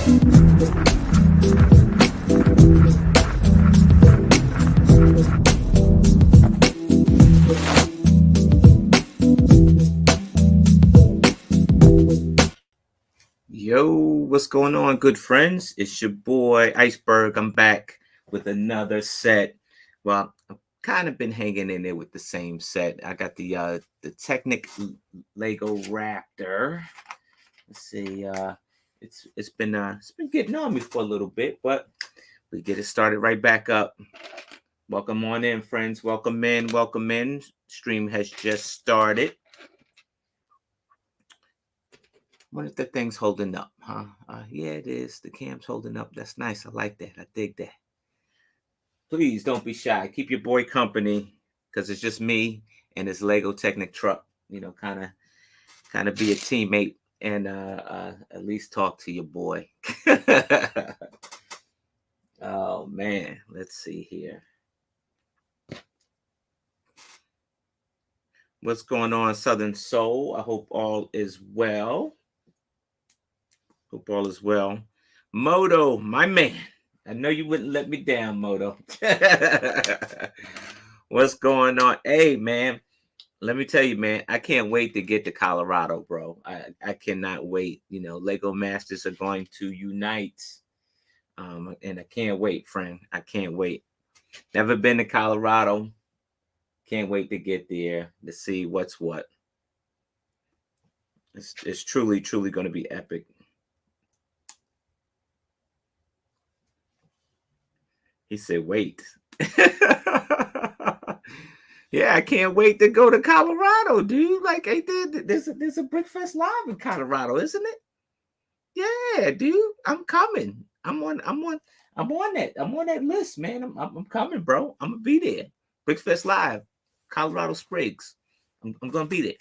Yo, what's going on, good friends? It's your boy ICEBerg. I'm back with another set. Well, I've kind of been hanging in there with the same set. I got the Technic Lego Raptor. Let's see, it's been getting on me for a little bit, but we get it started right back up. Welcome on in, friends. Welcome in, welcome in. Stream has just started. Wonder if the thing's holding up, huh? Yeah, it is. The cam's holding up. That's nice. I like that. I dig that. Please don't be shy. Keep your boy company, because it's just me and this Lego Technic truck. Kind of be a teammate and at least talk to your boy. Oh man, let's see here. What's going on, Southern Soul? I hope all is well. Hope all is well. Moto, my man. I know you wouldn't let me down, Moto. What's going on? Hey, man. Let me tell you, man, I can't wait to get to Colorado, bro. I cannot wait. Lego Masters are going to unite. And I can't wait, friend. I can't wait. Never been to Colorado. Can't wait to get there to see what's what. It's truly, truly going to be epic. He said, wait. Yeah, I can't wait to go to Colorado, dude. Like, hey, there's a Brickfest Live in Colorado, isn't it? Yeah, dude. I'm coming. I'm on that list, man. I'm coming, bro. I'm gonna be there. Brickfest Live, Colorado Springs. I'm gonna be there.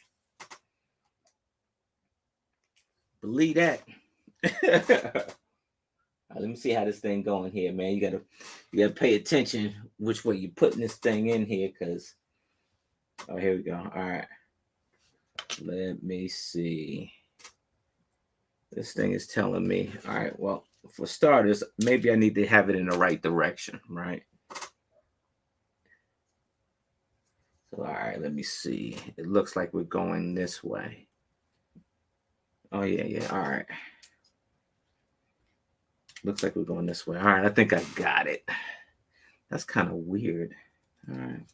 Believe that. Let me see how this thing going here, man. You gotta pay attention which way you're putting this thing in here, because here we go. All right. Let me see. This thing is telling me, all right, well, for starters, maybe I need to have it in the right direction, right? So, all right, let me see. It looks like we're going this way. Oh, yeah, all right. Looks like we're going this way. All right, I think I got it. That's kind of weird. All right.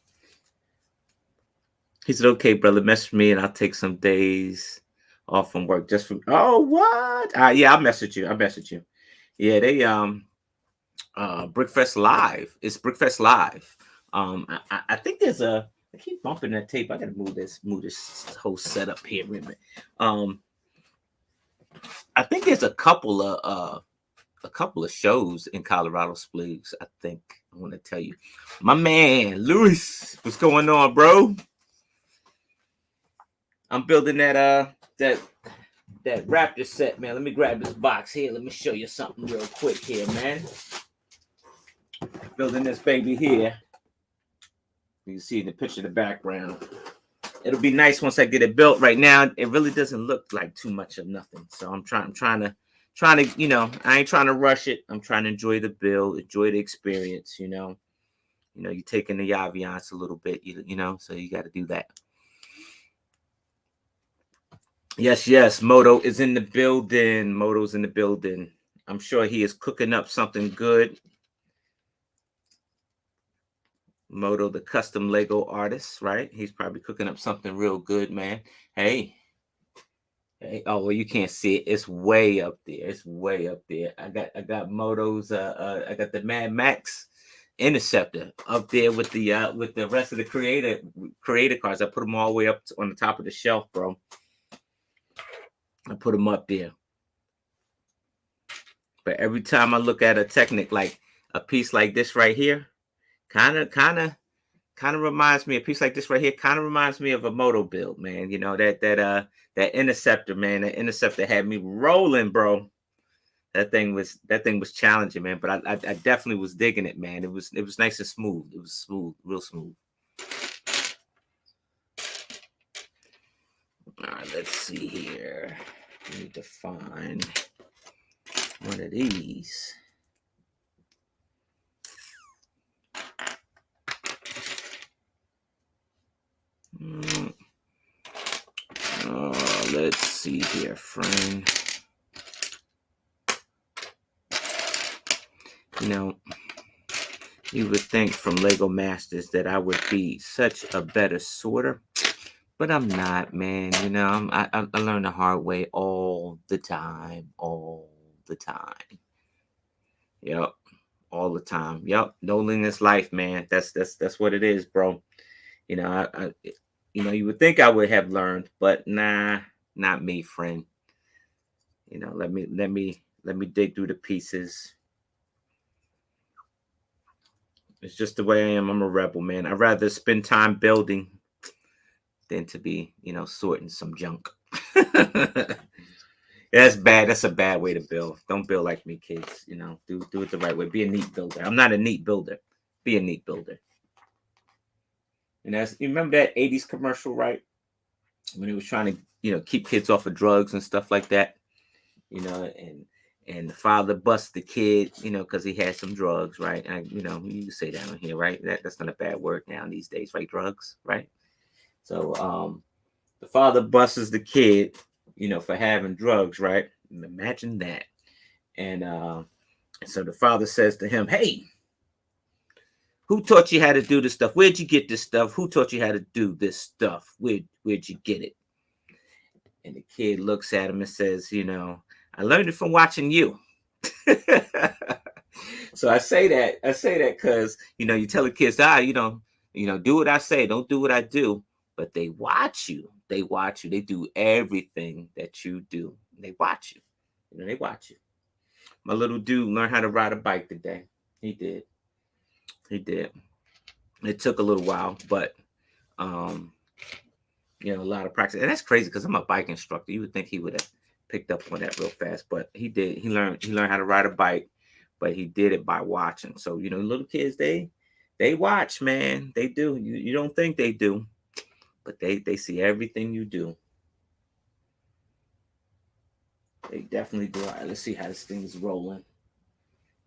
He said, okay, brother, message me and I'll take some days off from work just from, oh, what? Yeah, I'll message you. Yeah, they, Brickfest Live. It's Brickfest Live. I think there's I keep bumping that tape. I gotta move this whole setup here. Wait a minute. I think there's a couple of shows in Colorado Springs. I think I want to tell you, my man Luis, what's going on, bro? I'm building that Raptor set, man. Let me grab this box here. Let me show you something real quick here, man. Building this baby here. You can see in the picture in the background. It'll be nice once I get it built. Right now, it really doesn't look like too much of nothing. So I'm trying to, I ain't trying to rush it. I'm trying to enjoy the build, enjoy the experience. You're taking the ambiance a little bit. So you got to do that. Yes. Moto is in the building. Moto's in the building. I'm sure he is cooking up something good. Moto, the custom Lego artist, right? He's probably cooking up something real good, man. Hey. Oh, well, you can't see it. It's way up there. I got Moto's. I got the Mad Max Interceptor up there with the rest of the creator cards. I put them all the way up on the top of the shelf, bro. I put them up there. But every time I look at a Technic, like a piece like this right here, kind of reminds me, a piece like this right here kind of reminds me of a Moto build, man. That Interceptor, man. That Interceptor had me rolling, bro. That thing was challenging, man. But I definitely was digging it, man. It was nice and smooth. It was smooth, real smooth. All right, let's see here. I need to find one of these. Oh, let's see here, friend. You know, you would think from Lego Masters that I would be such a better sorter, but I'm not, man. You know, I learn the hard way all the time, all the time. Yep, all the time. Yep, no Linus life, man. That's what it is, bro. You know, you would think I would have learned, but nah, not me, friend. You know, let me dig through the pieces. It's just the way I am. I'm a rebel, man. I'd rather spend time building than to be, sorting some junk. That's bad. That's a bad way to build. Don't build like me, kids. Do it the right way. Be a neat builder. I'm not a neat builder. Be a neat builder. And you remember that 80s commercial, right? When he was trying to, keep kids off of drugs and stuff like that, and the father busts the kid, because he had some drugs, right? And you say that on here, right? That's not a bad word now these days, right? Drugs, right? So the father busts the kid, for having drugs, right? Imagine that. And so the father says to him, "Hey, who taught you how to do this stuff? Where'd you get this stuff? Who taught you how to do this stuff? Where'd you get it?" And the kid looks at him and says, "I learned it from watching you." So I say that because you tell the kids, do what I say, don't do what I do. But they watch you. They watch you. They do everything that you do. They watch you. They watch you. My little dude learned how to ride a bike today. He did. He did. It took a little while, but a lot of practice. And that's crazy because I'm a bike instructor. You would think he would have picked up on that real fast, but he did. He learned how to ride a bike, but he did it by watching. So, little kids, they watch, man. They do. You don't think they do, but they see everything you do. They definitely do. All right, let's see how this thing is rolling.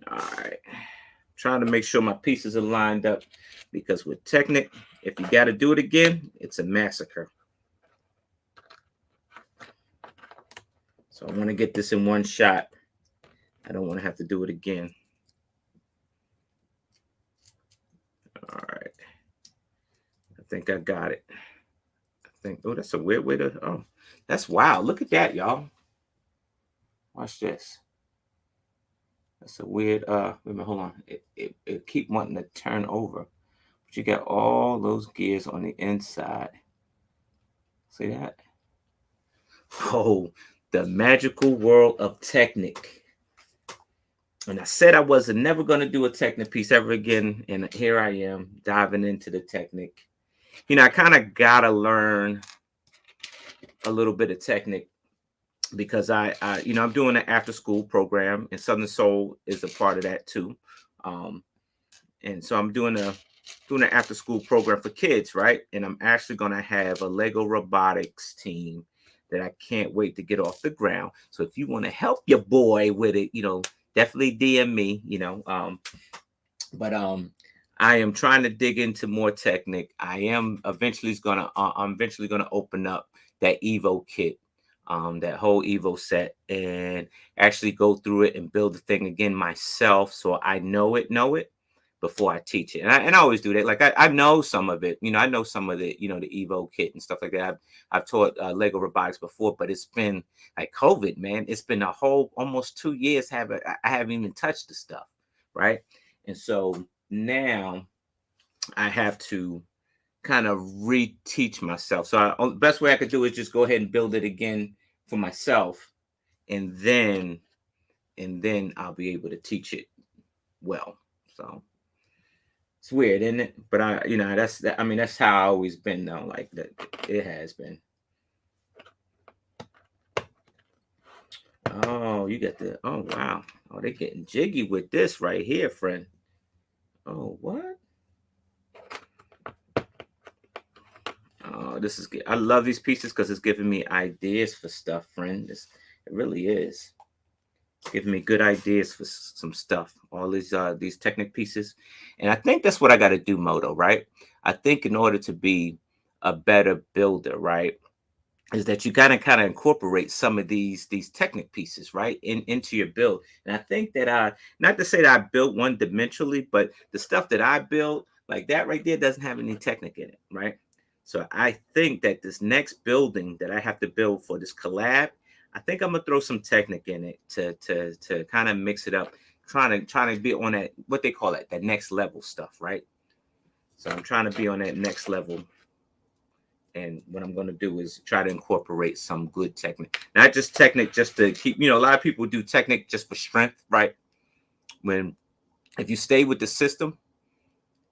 All right. Trying to make sure my pieces are lined up because with Technic, if you got to do it again, it's a massacre. So I want to get this in one shot. I don't want to have to do it again. All right. I think I got it. Oh, that's a weird way to, that's wild. Look at that, y'all. Watch this. That's a weird, wait a minute, hold on. It keep wanting to turn over. But you got all those gears on the inside. See that? Oh, the magical world of Technic. And I said I wasn't never going to do a Technic piece ever again. And here I am diving into the Technic. I kind of got to learn a little bit of Technic because I'm doing an after school program and Southern Soul is a part of that too. And so I'm doing an after school program for kids, right? And I'm actually going to have a Lego robotics team that I can't wait to get off the ground. So if you want to help your boy with it, definitely DM me, but I am trying to dig into more Technic. I'm eventually gonna open up that Evo kit, that whole Evo set, and actually go through it and build the thing again myself, so I know it before I teach it. And I always do that. Like I know some of it. I know some of the the Evo kit and stuff like that. I've taught Lego robotics before, but it's been like COVID, man. It's been a whole almost 2 years. I haven't even touched the stuff, right? And so now I have to kind of reteach myself. So the best way I could do is just go ahead and build it again for myself, and then I'll be able to teach it well. So it's weird, isn't it? But that's how I always been though. Like that, it has been. Oh, you got the. Oh wow. Oh, they're getting jiggy with this right here, friend. Oh what? Oh, this is good. I love these pieces because it's giving me ideas for stuff, friend. It really is. giving me good ideas for some stuff. All these Technic pieces, and I think that's what I got to do, Moto. Right? I think in order to be a better builder, right, is that you gotta kind of incorporate some of these Technic pieces, right, into your build. And I think that I, not to say that I built one dimensionally, but the stuff that I built, like that right there, doesn't have any Technic in it, right? So I think that this next building that I have to build for this collab, I think I'm gonna throw some Technic in it to kind of mix it up, trying to be on that, what they call it, that next level stuff, right? So I'm trying to be on that next level, and what I'm going to do is try to incorporate some good Technic, not just Technic just to keep, a lot of people do Technic just for strength, right? When, if you stay with the system,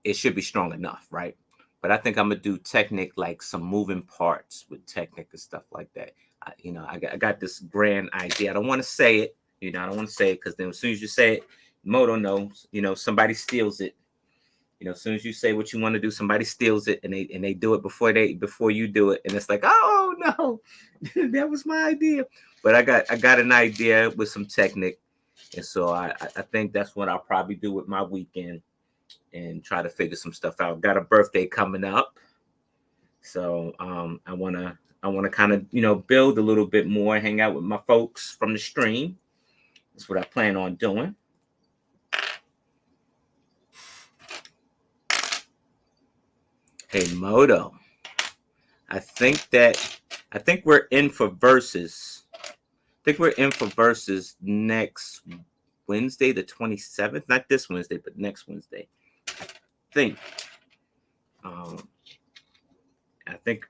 it should be strong enough, right? But I think I'm gonna do Technic, like some moving parts with Technic and stuff like that. I got this grand idea. I don't want to say it, I don't want to say it, because then as soon as you say it, Moto knows, somebody steals it. As soon as you say what you want to do, somebody steals it, and they do it before you do it, and it's like, oh no, that was my idea. But I got an idea with some Technic, and so I think that's what I'll probably do with my weekend, and try to figure some stuff out. Got a birthday coming up, so I wanna kind of build a little bit more, hang out with my folks from the stream. That's what I plan on doing. Hey Moto, I think we're in for verses. I think we're in for verses next Wednesday, the 27th. Not this Wednesday, but next Wednesday. I think. Um, I think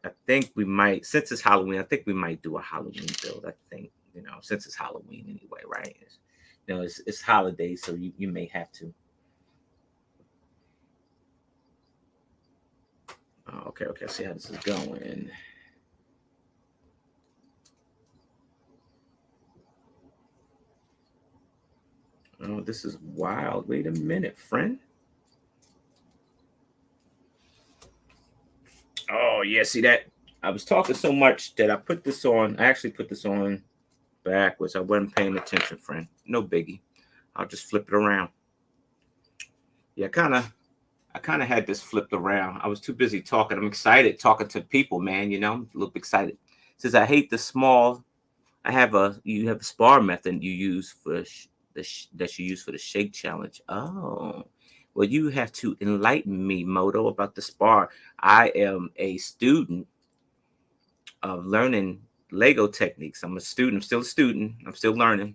we might, since it's Halloween, I think we might do a Halloween build. I think, since it's Halloween anyway, right? It's holidays, so you may have to. Okay, see how this is going. Oh, this is wild. Wait a minute, friend. Oh, yeah, see that? I was talking so much that I put this on. I actually put this on backwards. I wasn't paying attention, friend. No biggie. I'll just flip it around. Yeah, I kind of had this flipped around. I was too busy talking. I'm excited talking to people, man. I'm a little excited. Since I hate the small, you have a spar method you use for that you use for the shake challenge. Oh, well, you have to enlighten me, Moto, about the spar. I am a student of learning Lego techniques. I'm a student. I'm still a student. I'm still learning.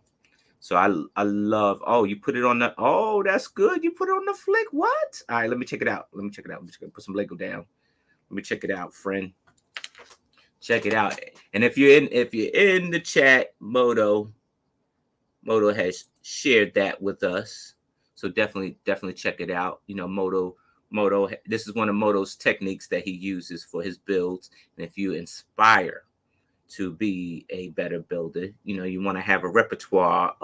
So I love. Oh, you put it on the. Oh, that's good. You put it on the flick. What? All right, let me check it out. Let me check it out. I'm just gonna put some Lego down. Let me check it out, friend. Check it out. And if you're in the chat, Moto has shared that with us. So definitely check it out. Moto. This is one of Moto's techniques that he uses for his builds. And if you inspire to be a better builder, you want to have a repertoire,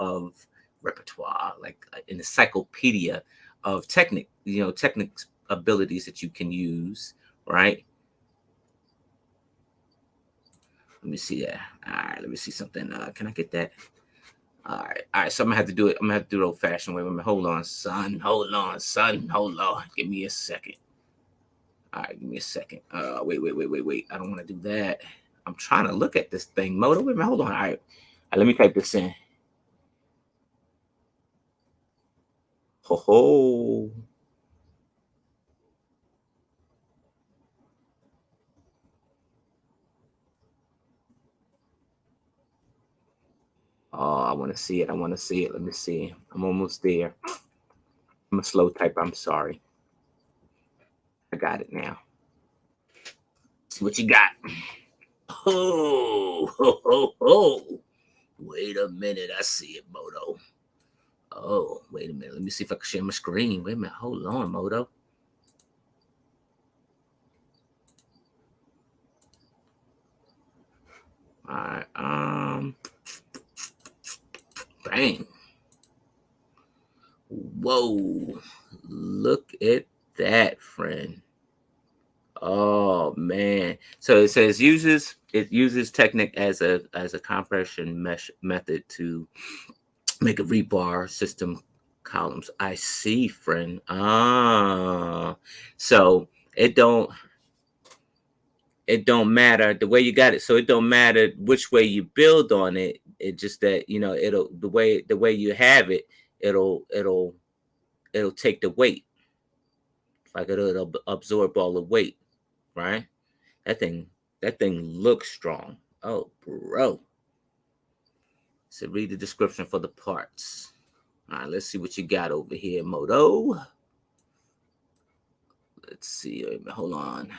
like an encyclopedia of techniques abilities that you can use, right? Let me see that. All right, let me see something. Can I get that? All right. So I'm gonna have to do it. I'm gonna have to do it old fashioned way. Hold on, son. Hold on, son. Hold on. Give me a second. All right, give me a second. Wait. I don't want to do that. I'm trying to look at this thing. Moto. Wait a minute. Hold on. All right. Let me type this in. Ho ho. Oh, I want to see it. Let me see. I'm almost there. I'm a slow type. I'm sorry. I got it now. See what you got. Oh. Wait a minute. I see it, Moto. Oh, wait a minute. Let me see if I can share my screen. Wait a minute. Hold on, Moto. All right. Bang. Whoa. Look at that, friend. Oh man. So it says uses Technic as a compression mesh method to Make a rebar system columns. I see, friend. So it don't it don't matter the way you got it. So it don't matter which way you build on it. It just that it'll the way you have it. It'll take the weight. Like it'll absorb all the weight, right? That thing that thing looks strong. Oh, bro. So read the description for the parts. All right, let's see what you got over here, Moto. Let's see. Hold on.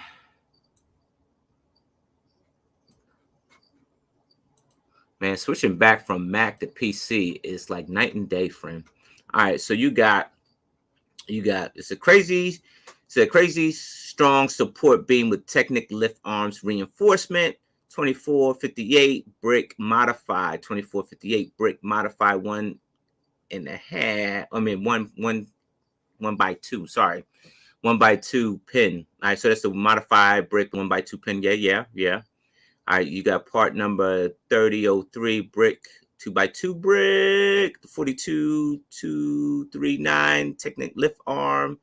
Man, switching back from Mac to PC is like night and day, friend. All right, so you got it's a crazy strong support beam with Technic lift arms reinforcement. 2458 brick modified. 2458 brick modified 1.5. I mean 1 by 2. Sorry, 1 by 2 pin. All right, so that's the modified brick 1 by 2 pin. Yeah. All right, you got part number 3003 brick 2 by 2 brick, 42239 Technic lift arm,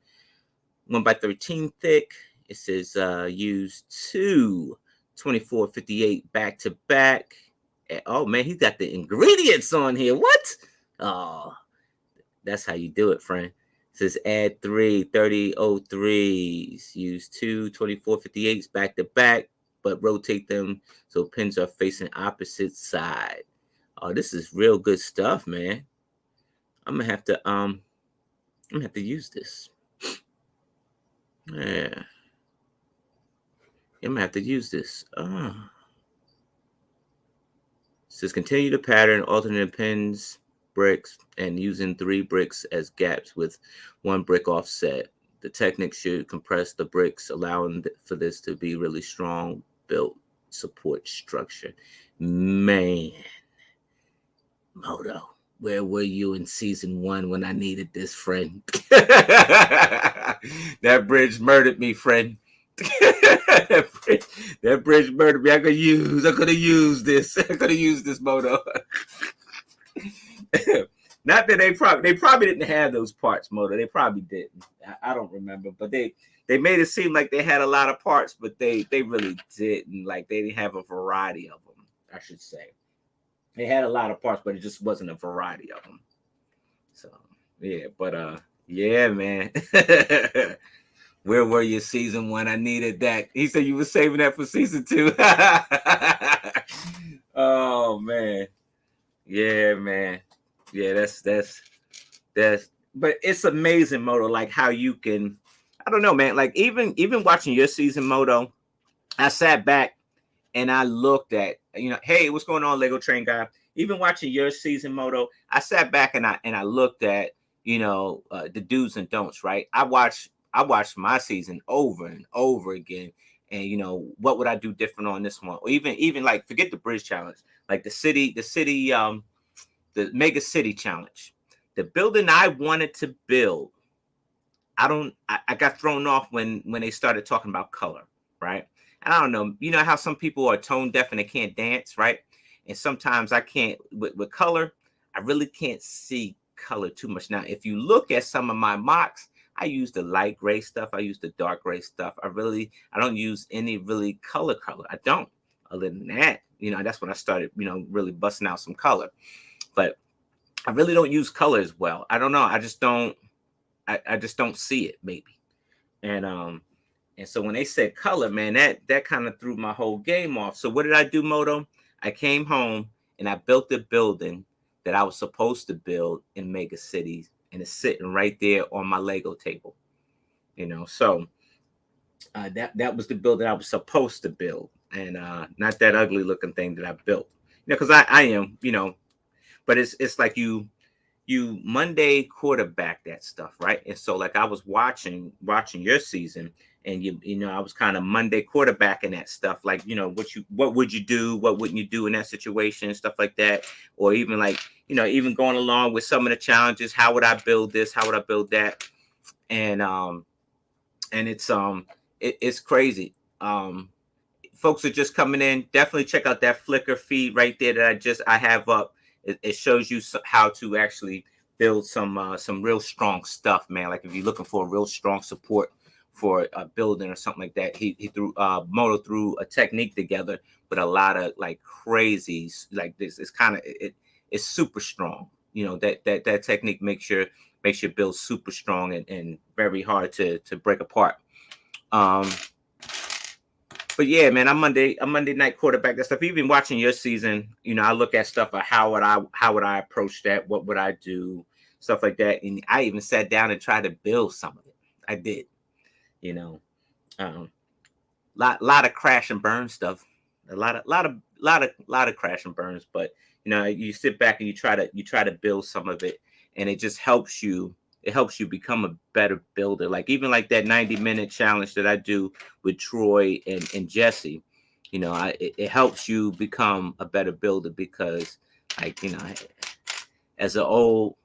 1 by 13 thick. It says use 2458 back to back. Oh man, he's got the ingredients on here. What? Oh, that's how you do it, friend. It says add 3003s. Use 2458s back to back, but rotate them so pins are facing opposite side. Oh, this is real good stuff, man. I'm gonna have to use this. Yeah. I'm gonna have to use this. Says continue the pattern, alternate pins, bricks, and using 3 bricks as gaps with 1 brick offset. The technique should compress the bricks, allowing for this to be really strong built support structure. Man, Moto, where were you in season 1 when I needed this, friend? That bridge murdered me, friend. that bridge murdered me. I could have used this. I could have used this, Moto. Not that they probably didn't have those parts, Moto. They probably didn't. I don't remember, but they made it seem like they had a lot of parts, but they really didn't. Like they didn't have a variety of them, I should say. They had a lot of parts, but it just wasn't a variety of them. So yeah, but yeah, man. Where were you season 1? I needed that. He said you were saving that for season 2. Oh man. Yeah, man. Yeah, that's but it's amazing, Moto, like how you can, I don't know, man. Like even watching your season, Moto, I sat back and I looked at, hey, what's going on, Lego Train Guy? Even watching your season, Moto, I sat back and I looked at, the do's and don'ts, right? I watched my season over and over again. And what would I do different on this one? Or even like forget the bridge challenge, like the Mega City Challenge. The building I wanted to build, I got thrown off when they started talking about color, right? And I don't know, you know how some people are tone deaf and they can't dance, right? And sometimes I can't with color, I really can't see color too much. Now, if you look at some of my mocks, I use the light gray stuff, I use the dark gray stuff. I don't use any really color. I don't. Other than that, that's when I started, really busting out some color. But I really don't use color as well. I don't know. I just don't see it, maybe. And so when they said color, man, that kind of threw my whole game off. So what did I do, Moto? I came home and I built the building that I was supposed to build in Mega Cities, and it's sitting right there on my Lego table. So that was the building I was supposed to build, and not that ugly looking thing that I built. Because I am, but it's like you Monday quarterback that stuff, right? And so like I was watching your season, and I was kind of Monday quarterbacking that stuff, like what would you do, what wouldn't you do in that situation, stuff like that, or even like even going along with some of the challenges. How would I build this? How would I build that? And it's crazy. Folks are just coming in. Definitely check out that Flickr feed right there that I have up. it shows you how to actually build some real strong stuff, man. Like if you're looking for a real strong support for a building or something like that, he threw Moto threw a technique together with a lot of like crazy like this. It's kind of it's super strong. You know, that technique makes your build super strong and very hard to break apart. But yeah, man, I'm Monday night quarterback. That stuff. Even watching your season, you know, I look at stuff of how would I approach that? What would I do? Stuff like that. And I even sat down and tried to build some of it. I did, you know. Lot of crash and burn stuff. A lot of crash and burns, but you know, you sit back and you try to build some of it, and it just helps you. It helps you become a better builder. Like even like that 90-minute challenge that I do with Troy and Jesse, you know, it helps you become a better builder because, like, you know, as an old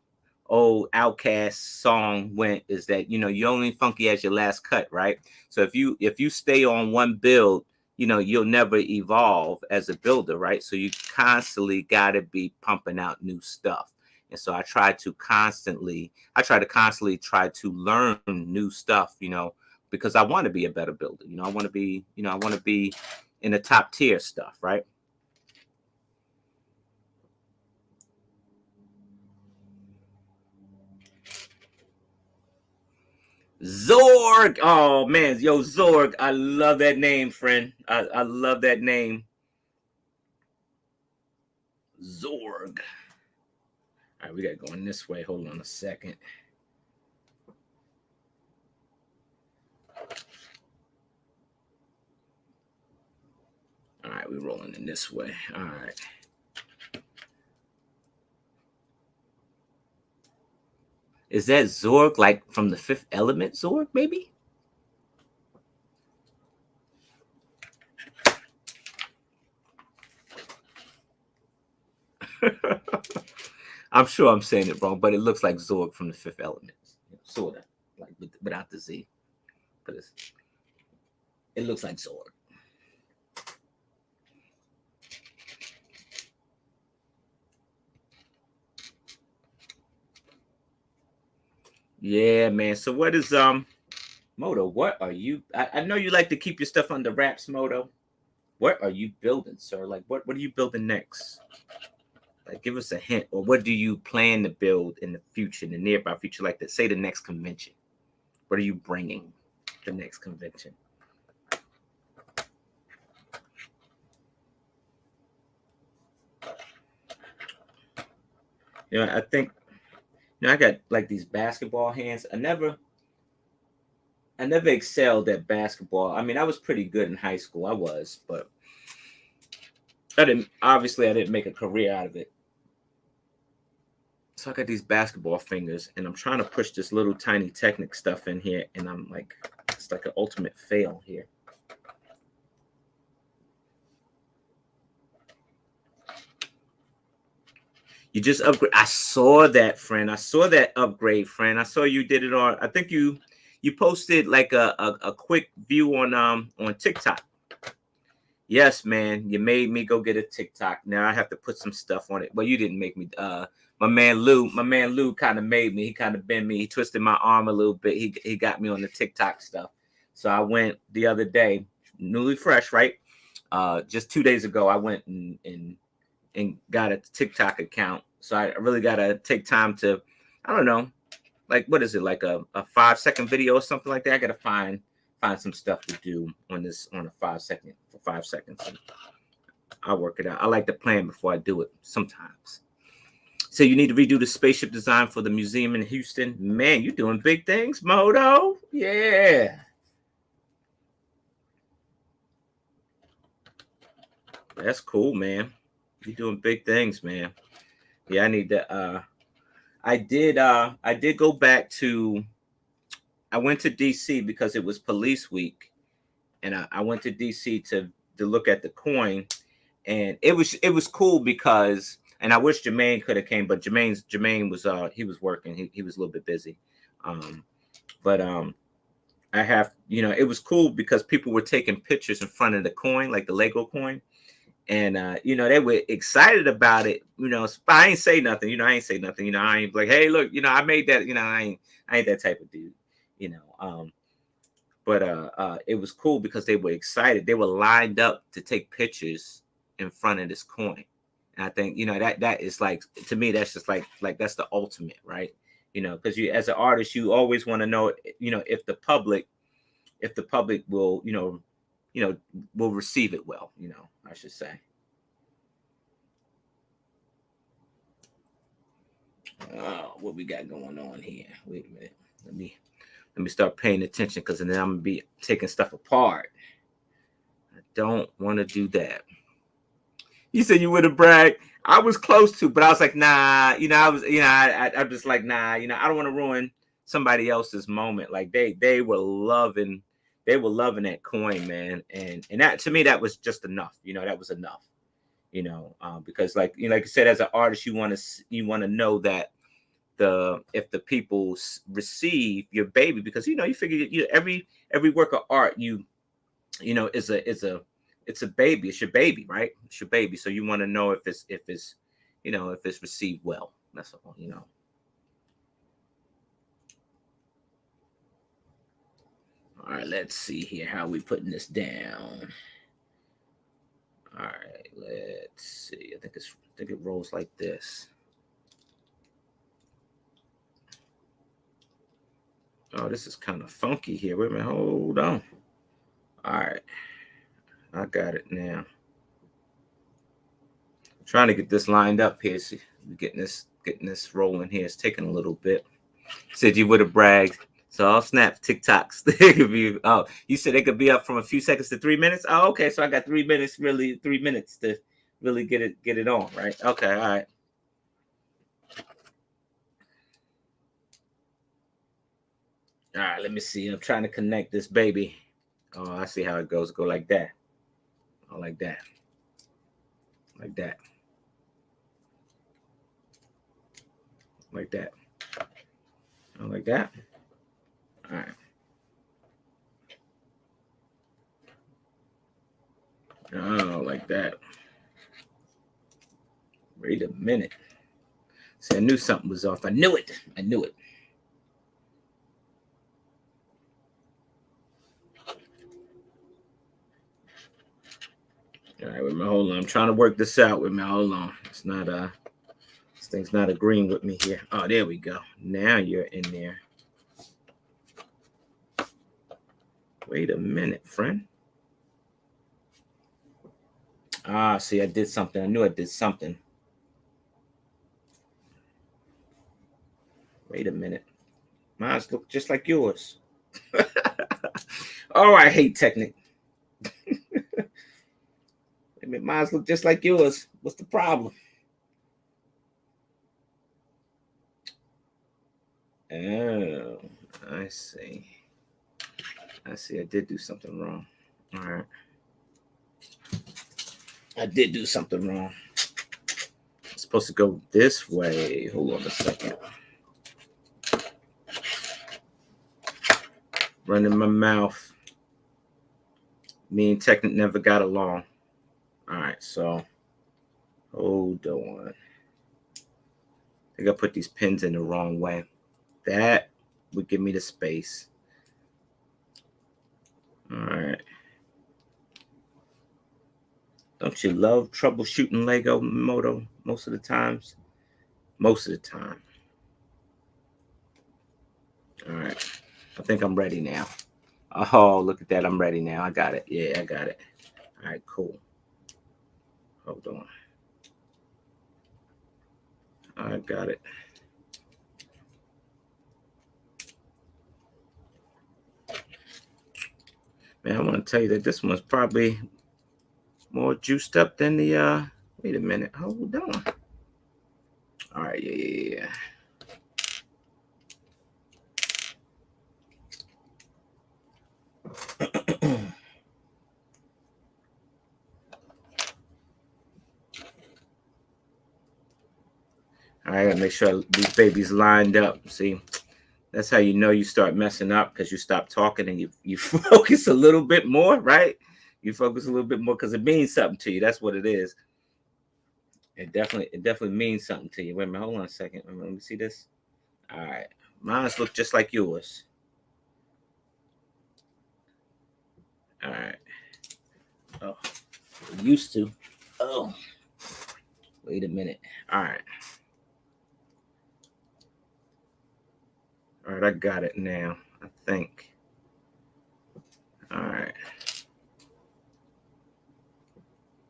Outcast song went, is that, you know, you only funky as your last cut, right? So if you stay on one build, you know, you'll never evolve as a builder, right? So you constantly got to be pumping out new stuff. And so I try to constantly try to learn new stuff, you know, because I want to be a better builder. You know, I want to be in the top tier stuff, right? Zorg. Oh man, yo, Zorg. I love that name, friend. I love that name. Zorg. All right, we got going this way. Hold on a second. All right, we're rolling in this way. All right. Is that Zorg like from the Fifth Element? Zorg, maybe? I'm sure I'm saying it wrong, but it looks like Zorg from the Fifth Element, sort of, like without the Z. But it looks like Zorg. Yeah, man. So what is Moto? What are you? I know you like to keep your stuff under wraps, Moto. What are you building, sir? Like what are you building next? Like, give us a hint, or what do you plan to build in the future, in the nearby future, like say the next convention? What are you bringing the next convention? You know, I think, you know, I got like these basketball hands. I never excelled at basketball. I mean, I was pretty good in high school. I was, but I didn't make a career out of it. So I got these basketball fingers, and I'm trying to push this little tiny Technic stuff in here, and I'm like, it's like an ultimate fail here. You just upgrade. I saw that, friend. I saw that upgrade, friend. I saw you did it on. I think you posted like a quick view on TikTok. Yes, man. You made me go get a TikTok. Now I have to put some stuff on it. Well, you didn't make me. My man Lou kind of made me. He kind of bent me. He twisted my arm a little bit. He got me on the TikTok stuff. So I went the other day, newly fresh, right? Just 2 days ago, I went and got a TikTok account. So I really gotta take time to, I don't know, like what is it, like a 5-second video or something like that. I gotta find some stuff to do on a 5 second for 5 seconds. And I'll work it out. I like to plan before I do it sometimes. So you need to redo the spaceship design for the museum in Houston. Man, you're doing big things, Moto. Yeah. That's cool, man. You're doing big things, man. Yeah, I need to I did go back to, I went to DC because it was police week, and I went to DC to look at the coin, and it was cool because, and I wish Jermaine could have came, but Jermaine was he was working, he was a little bit busy, but I have, you know, it was cool because people were taking pictures in front of the coin, like the Lego coin, And they were excited about it. But I ain't say nothing. I ain't say nothing. I ain't like, hey, look, I made that. I ain't that type of dude. But it was cool because they were excited. They were lined up to take pictures in front of this coin. And I think that is like, to me, that's just like that's the ultimate, right? Because you, as an artist, you always want to know, if the public will, will receive it well. I should say. What we got going on here? Wait a minute. Let me start paying attention, because then I'm gonna be taking stuff apart. I don't want to do that. You said you would have bragged. I was close to, but I was like, nah. I was, I'm just like, nah. I don't want to ruin somebody else's moment. Like they were loving that coin, man. And that, to me, that was just enough. That was enough. Because like like you said, as an artist, you want to know that if the people receive your baby, because you figure every work of art is a baby. It's your baby, right? It's your baby. So you want to know if it's if it's received well. That's all. All right, let's see here how we putting this down. All right, let's see. I think it rolls like this. Oh, this is kind of funky here. Wait a minute, hold on. All right, I got it now. I'm trying to get this lined up here. See, getting this rolling here. It's taking a little bit. Said you would have bragged. So I'll snap TikToks. They could be. Oh, you said they could be up from a few seconds to 3 minutes. Oh, okay. So I got 3 minutes. Really, 3 minutes to really get it on, right? Okay, all right. All right, let me see. I'm trying to connect this baby. Oh, I see how it goes. Go like that. Oh, like that. Like that. Like that. Oh, like that. All right. Oh, like that. Wait a minute. See, I knew something was off. I knew it. I knew it. All right, wait a minute, hold on. I'm trying to work this out with me. Hold on. It's not this thing's not agreeing with me here. Oh, there we go. Now you're in there. Wait a minute, friend. Ah, see, I did something. I knew I did something. Wait a minute. Mine's look just like yours. Oh, I hate Technic. Mine's look just like yours. What's the problem? Oh, I see. I see. I did do something wrong. All right. I did do something wrong. It's supposed to go this way. Hold on a second. Running my mouth. Me and Technic never got along. All right, so hold on. I think I put these pins in the wrong way. That would give me the space. All right. Don't you love troubleshooting Lego Moto most of the times? Most of the time. All right. I think I'm ready now. Oh, look at that. I'm ready now. I got it. Yeah, I got it. All right, cool. Hold on. I got it. Man, I want to tell you that this one's probably more juiced up than the wait a minute. Hold on. All right, yeah. All right, gotta make sure these babies lined up. See, that's how you know you start messing up, because you stop talking and you focus a little bit more, right? You focus a little bit more because it means something to you. That's what it is. It definitely means something to you. Wait a minute, hold on a second. Let me see this. All right, mine's look just like yours. All right. Oh, used to. Oh, wait a minute. All right. All right, I got it now. I think. All right.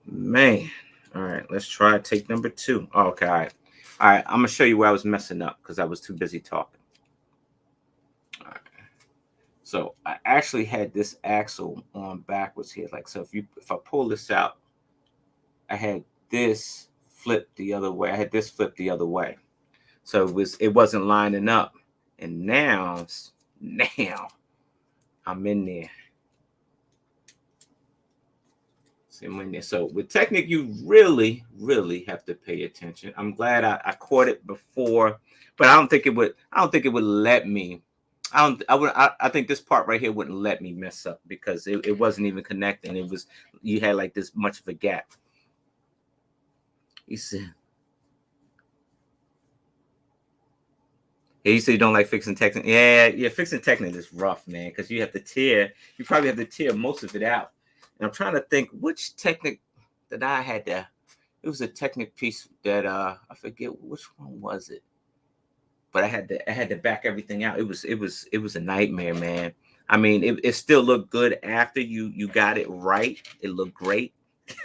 Man. All right, let's try take number 2. Oh, okay, all right. All right, I'm gonna show you where I was messing up because I was too busy talking. All right. So I actually had this axle on backwards here. Like so, if I pull this out, I had this flipped the other way. I had this flipped the other way. So it wasn't lining up. And now I'm in there. See, I'm in there. So with Technic, you really, really have to pay attention. I'm glad I caught it before, but I don't think it would let me. I think this part right here wouldn't let me mess up because it wasn't even connecting. You had like this much of a gap. He said you don't like fixing Technic. Yeah, fixing Technic is rough, man, because you probably have to tear most of it out. And I'm trying to think which Technic that I had to. It was a Technic piece that I forget which one was it. But I had to back everything out. It was a nightmare, man. I mean, it still looked good after you got it right. It looked great.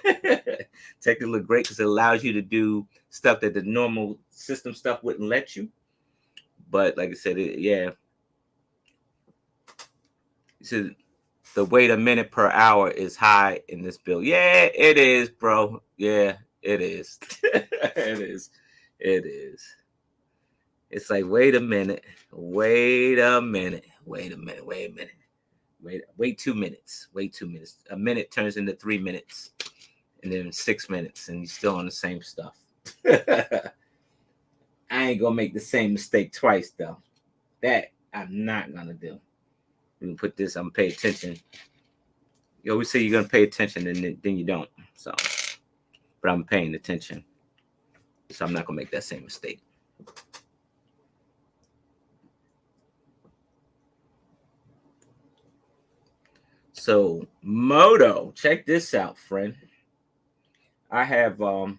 Technic looked great because it allows you to do stuff that the normal system stuff wouldn't let you. But like I said, yeah. He said the wait a minute per hour is high in this bill. Yeah, it is, bro. Yeah, it is. It is. It is. It's like, wait a minute. Wait a minute. Wait a minute. Wait a minute. Wait 2 minutes. Wait 2 minutes. A minute turns into 3 minutes. And then 6 minutes. And you're still on the same stuff. I ain't gonna make the same mistake twice though. That I'm not gonna do. We can put this. I'm gonna pay attention. You always say you're gonna pay attention, and then you don't. So, but I'm paying attention, so I'm not gonna make that same mistake. So, Moto, check this out, friend. I have I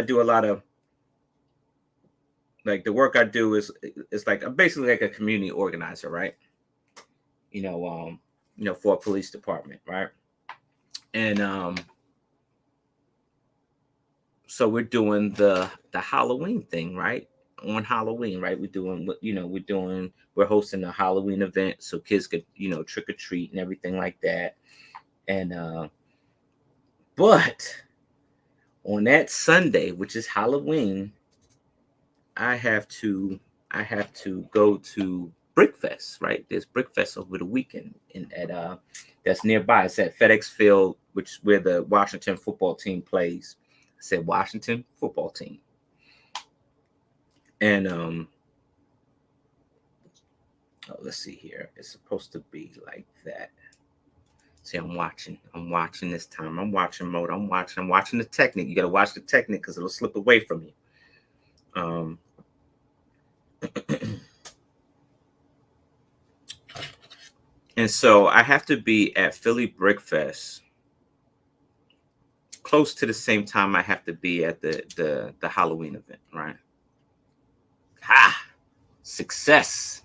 do a lot of like the work I do is like I'm basically like a community organizer, right? For a police department, right? And so we're doing the Halloween thing, right? On Halloween, right? We're hosting a Halloween event so kids could, trick or treat and everything like that. And but on that Sunday, which is Halloween, I have to go to Brickfest, right? There's Brickfest over the weekend at that's nearby. It's at FedEx Field, which is where the Washington football team plays. I said Washington football team. And let's see here. It's supposed to be like that. See, I'm watching this time. I'm watching mode. I'm watching the Technic. You got to watch the Technic because it'll slip away from you. And so I have to be at Philly Brickfest close to the same time I have to be at the Halloween event, right? Success.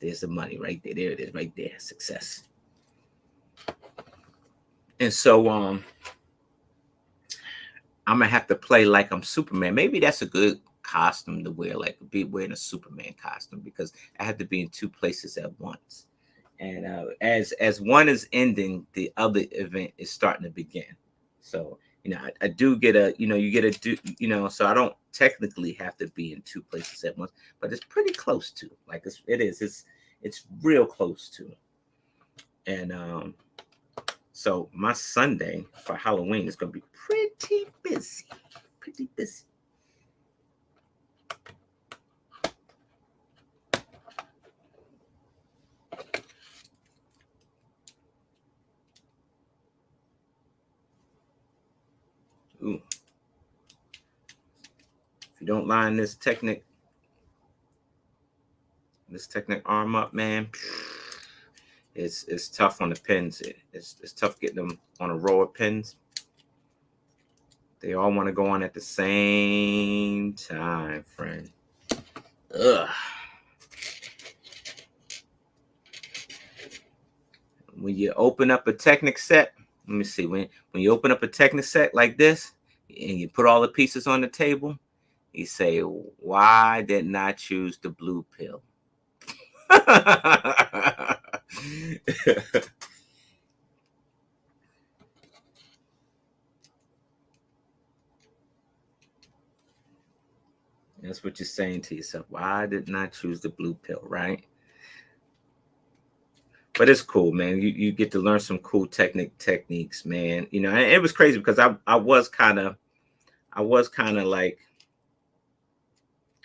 There's the money right there. There it is, right there. Success. And so I'm gonna have to play like I'm Superman. Maybe that's a good costume to wear, like be wearing a Superman costume, because I have to be in 2 places at once. And as one is ending, the other event is starting to begin. So I do get you get a do, so I don't technically have to be in 2 places at once, but it's pretty close to, like it's real close to. And so my Sunday for Halloween is going to be pretty busy. Ooh. If you don't line this Technic arm up, man, it's tough on the pins. It's tough getting them on a row of pins. They all want to go on at the same time, friend. Ugh. When you open up a Technic set, let me see. When you open up a Technic set like this, and you put all the pieces on the table, you say, "Why didn't I choose the blue pill?" That's what you're saying to yourself. Why didn't I choose the blue pill, right? But it's cool, man. You get to learn some cool techniques, man. You know, and it was crazy because I was kind of like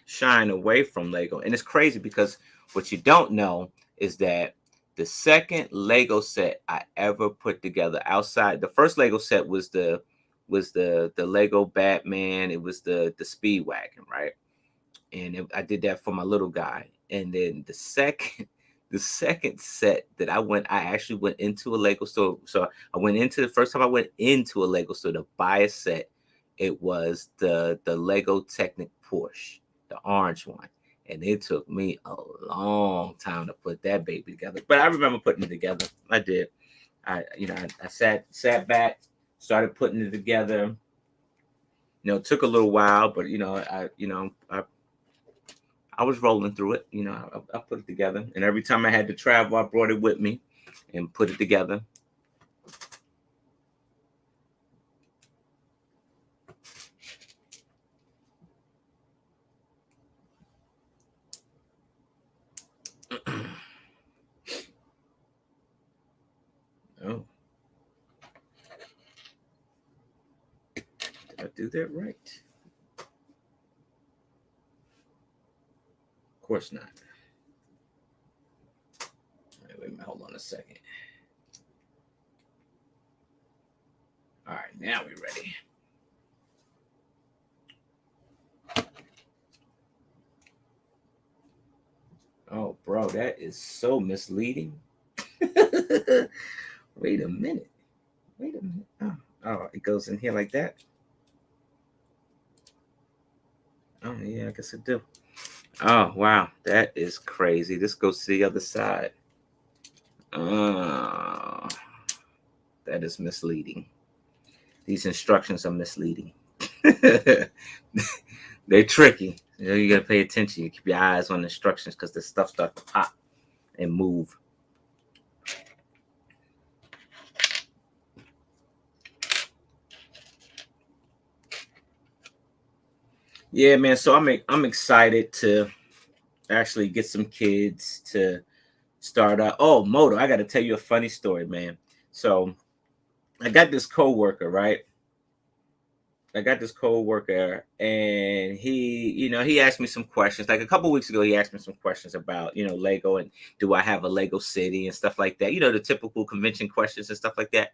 shying away from Lego. And it's crazy because what you don't know is that the second Lego set I ever put together outside, the first Lego set was the Lego Batman. It was the Speedwagon, right? And I did that for my little guy. And then the second the second set that I actually went into a Lego store. So I went into the first time I went into a Lego store to buy a set. It was the Lego Technic Porsche, the orange one. And it took me a long time to put that baby together. But I remember putting it together. I did. I sat back, started putting it together. It took a little while, but I was rolling through it. I put it together, and every time I had to travel, I brought it with me and put it together. Oh, did I do that right? Of course not. All right, wait a minute, hold on a second. All right, now we're ready. Oh, bro, that is so misleading. Wait a minute. Wait a minute. Oh, it goes in here like that. Oh, yeah, I guess it do. Oh, wow, that is crazy. This goes to the other side. Oh, that is misleading. These instructions are misleading. They're tricky. You gotta pay attention. You keep your eyes on the instructions because the stuff starts to pop and move. Yeah, man. So I'm excited to actually get some kids to start out. Oh, Moto, I got to tell you a funny story, man. So I got this coworker, right? I got this coworker, and he asked me some questions. Like a couple weeks ago, he asked me some questions about, Lego and do I have a Lego city and stuff like that. The typical convention questions and stuff like that.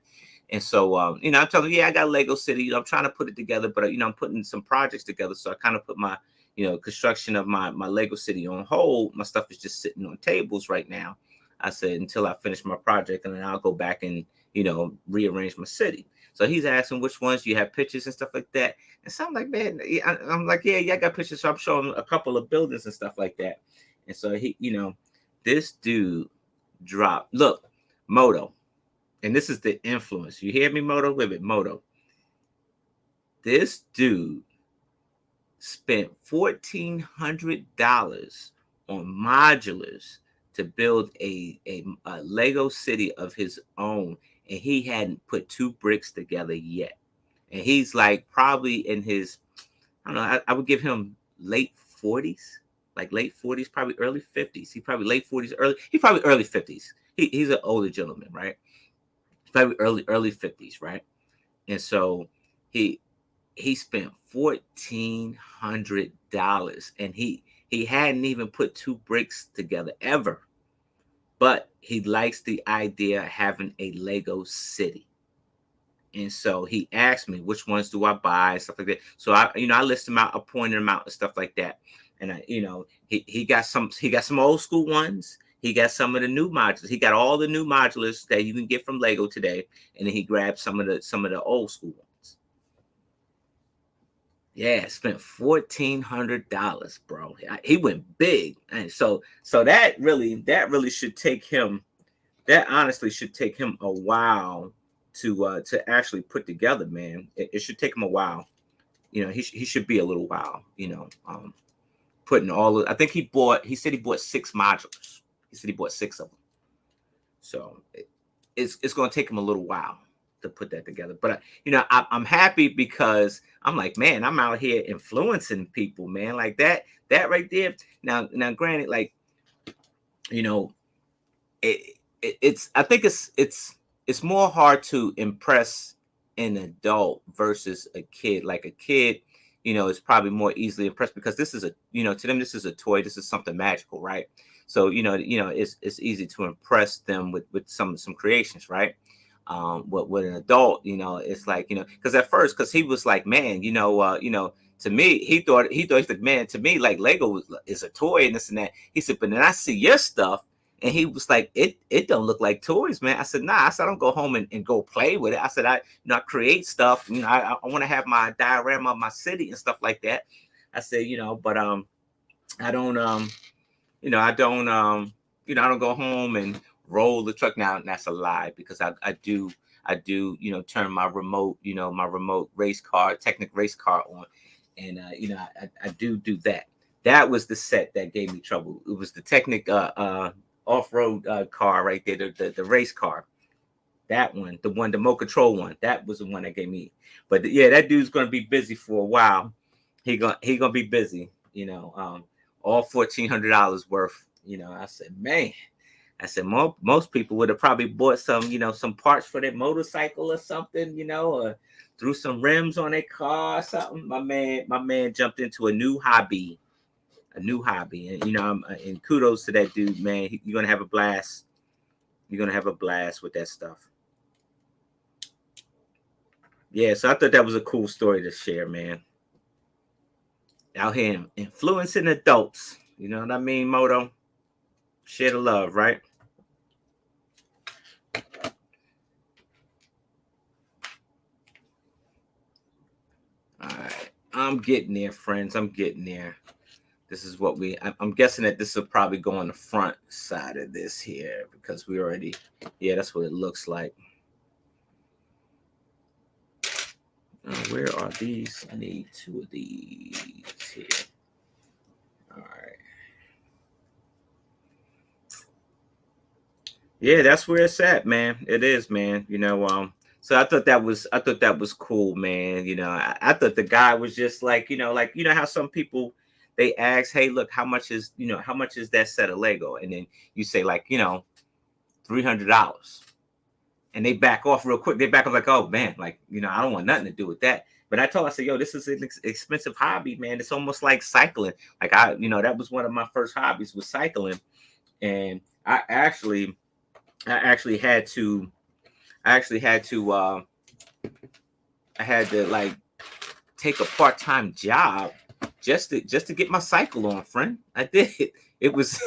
And so, I'm telling him, yeah, I got Lego City. I'm trying to put it together, but I'm putting some projects together. So I kind of put my, construction of my Lego City on hold. My stuff is just sitting on tables right now. I said until I finish my project, and then I'll go back and rearrange my city. So he's asking which ones you have pictures and stuff like that. And so I'm like, man, I'm like, yeah, I got pictures. So I'm showing him a couple of buildings and stuff like that. And so he, this dude dropped. Look, Moto, and this is the influence. You hear me, Moto? Wait a minute, Moto. This dude spent $1,400 on modulars to build a Lego city of his own, and he hadn't put two bricks together yet. And he's like probably in his, I don't know, I would give him late 40s, like late 40s, probably early 50s. He probably late 40s, he's probably early 50s. He's an older gentleman, right? He's probably early 50s, right? And so he spent $1,400, and he hadn't even put two bricks together ever. But he likes the idea of having a Lego city. And so he asked me which ones do I buy and stuff like that. So I list them out, I pointed them out and stuff like that. And he got some old school ones. He got some of the new modulars. He got all the new modulars that you can get from Lego today, and then he grabbed some of the old school ones. Yeah, spent $1,400, bro. He went big, and so that really should take him. That honestly should take him a while to actually put together, man. It should take him a while. He should be a little while. Putting all. I think he said he bought 6 modulars. He said he bought 6 of them. So it's going to take him a little while to put that together. But I'm happy because I'm like, man, I'm out here influencing people, man, like that right there. Now, granted, like, I think it's more hard to impress an adult versus a kid. Like a kid, is probably more easily impressed because this is to them, this is a toy. This is something magical, right? So, it's easy to impress them with some creations, right? With an adult, it's like, because at first, because he was like, man, to me, he's like, man, to me, like Lego is a toy and this and that. He said, but then I see your stuff. And he was like, it don't look like toys, man. I said, nah. I said, I don't go home and go play with it. I said, I create stuff. I want to have my diorama of my city and stuff like that. I said, but I don't I don't go home and roll the truck. Now that's a lie because I do turn my remote race car, Technic race car on, and I do that. That was the set that gave me trouble. It was the Technic off-road car right there, the race car. That one, the Mo Control one, that was the one that gave me. But yeah, that dude's gonna be busy for a while. He gonna be busy, all $1,400 worth. I said, man, most people would have probably bought some parts for their motorcycle or something, or threw some rims on their car or something. My man jumped into a new hobby. And and kudos to that dude, man. You're gonna have a blast. You're gonna have a blast with that stuff. Yeah, so I thought that was a cool story to share, man. Out here influencing adults. You know what I mean, Moto? Share the love, right? All right. I'm getting there, friends. I'm getting there. This is what I'm guessing that this will probably go on the front side of this here because we already, yeah, that's what it looks like. Where are these? I need 2 of these here. All right. Yeah, that's where it's at, man. It is, man. So I thought that was cool, man. I thought the guy was just like, how some people they ask, hey, look, how much is that set of Lego? And then you say like, $300. And they back off real quick. They back off like, oh man, like, I don't want nothing to do with that. But I said, yo, this is an expensive hobby, man. It's almost like cycling. Like that was one of my first hobbies was cycling. And I actually had to like take a part-time job just to get my cycle on, friend. I did. It was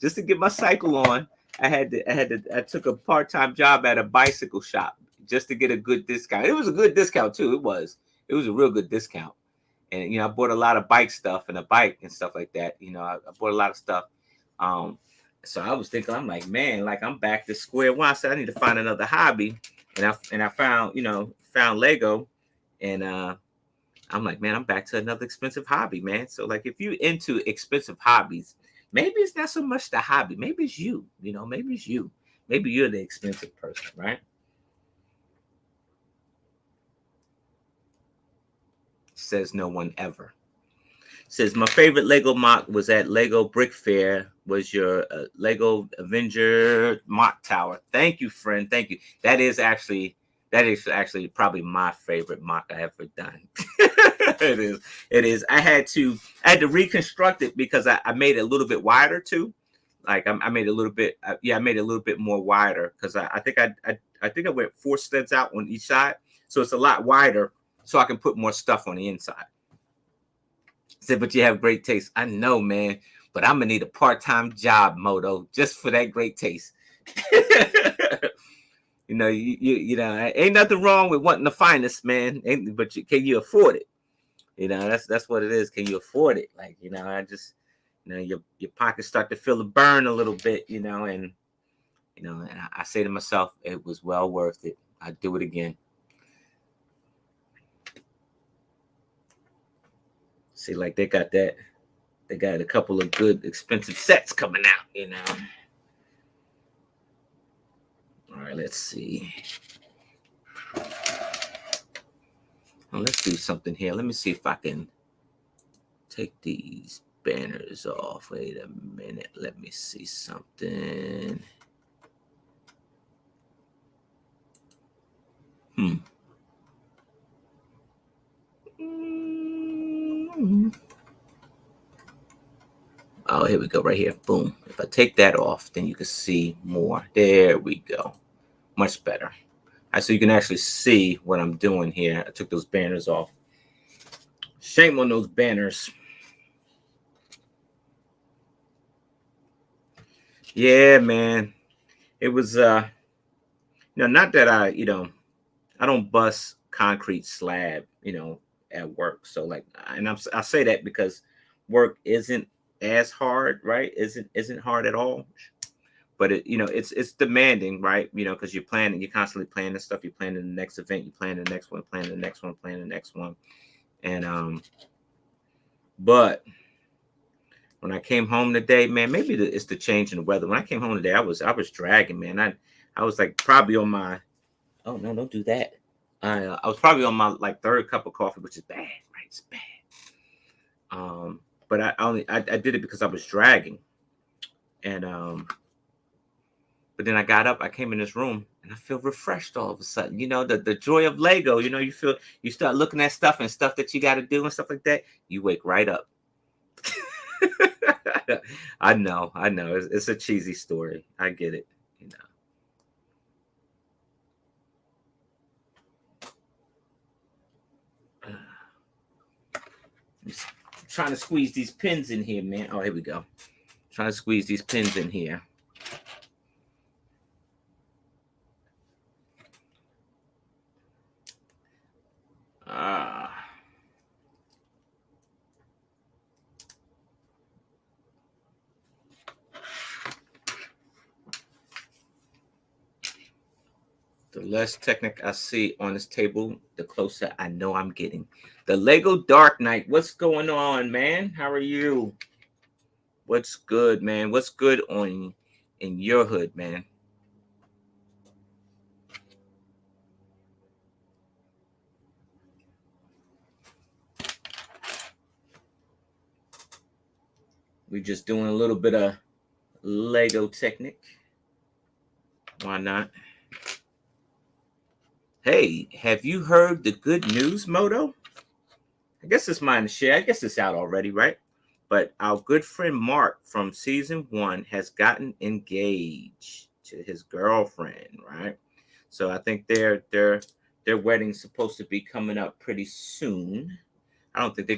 just to get my cycle on. I took a part-time job at a bicycle shop just to get a good discount. It was a good discount too. It was a real good discount. And I bought a lot of bike stuff and a bike and stuff like that. I bought a lot of stuff. So I was thinking, I'm like, man, like I'm back to square one. I said I need to find another hobby. And I found Lego, and I'm like, man, I'm back to another expensive hobby, man. So like if you're into expensive hobbies, maybe it's not so much the hobby. Maybe it's you, maybe it's you. Maybe you're the expensive person, right? Says no one ever. Says my favorite Lego mock was at Lego Brick Fair. Was your Lego Avenger mock tower? Thank you, friend. Thank you. That is actually probably my favorite mock I ever done. It is. I had to reconstruct it because I made it a little bit wider too. Like I made it a little bit. I made it a little bit more wider because I think I went 4 studs out on each side. so it's a lot wider, so I can put more stuff on the inside. I said, but you have great taste. I know, man, but I'm gonna need a part-time job, Moto, just for that great taste. You know, ain't nothing wrong with wanting the finest, man. But can you afford it? You know, that's what it is. Can you afford it? Like, you know, your pockets start to feel the burn a little bit, you know, and I say to myself, it was well worth it. I'd do it again. See, like they got a couple of good expensive sets coming out, you know. All right, let's see. Well, let's do something here. Let me see if I can take these banners off. Wait a minute. Let me see something. Oh, here we go, right here. Boom. If I take that off, then you can see more. There we go. Much better. All right, so you can actually see what I'm doing here. I took those banners off. Shame on those banners. Yeah, man. It was not that I don't bust concrete slab, at work. So like, and I say that because work isn't as hard, right? Isn't hard at all. But it's demanding, right? Because you're constantly planning stuff. You're planning the next event, you plan the next one, planning the next one, planning the next one. And but when I came home today, man, maybe it's the change in the weather. When I came home today, I was dragging, man. I was like probably on my, oh no, don't do that. I was probably on my like third cup of coffee, which is bad, right? It's bad. But I did it because I was dragging, and but then I got up, I came in this room, and I feel refreshed all of a sudden. The joy of Lego. You start looking at stuff and stuff that you got to do and stuff like that. You wake right up. I know. It's a cheesy story. I get it. I'm trying to squeeze these pins in here, man. Oh, here we go. Trying to squeeze these pins in here. The less Technic I see on this table, the closer I know I'm getting. The Lego Dark Knight. What's going on, man? How are you? What's good, man? What's good in your hood, man? We're just doing a little bit of Lego Technic. Why not? Hey, have you heard the good news, Moto? I guess it's mine to share. I guess it's out already, right? But our good friend Mark from season 1 has gotten engaged to his girlfriend, right? So I think their wedding's supposed to be coming up pretty soon. I don't think they're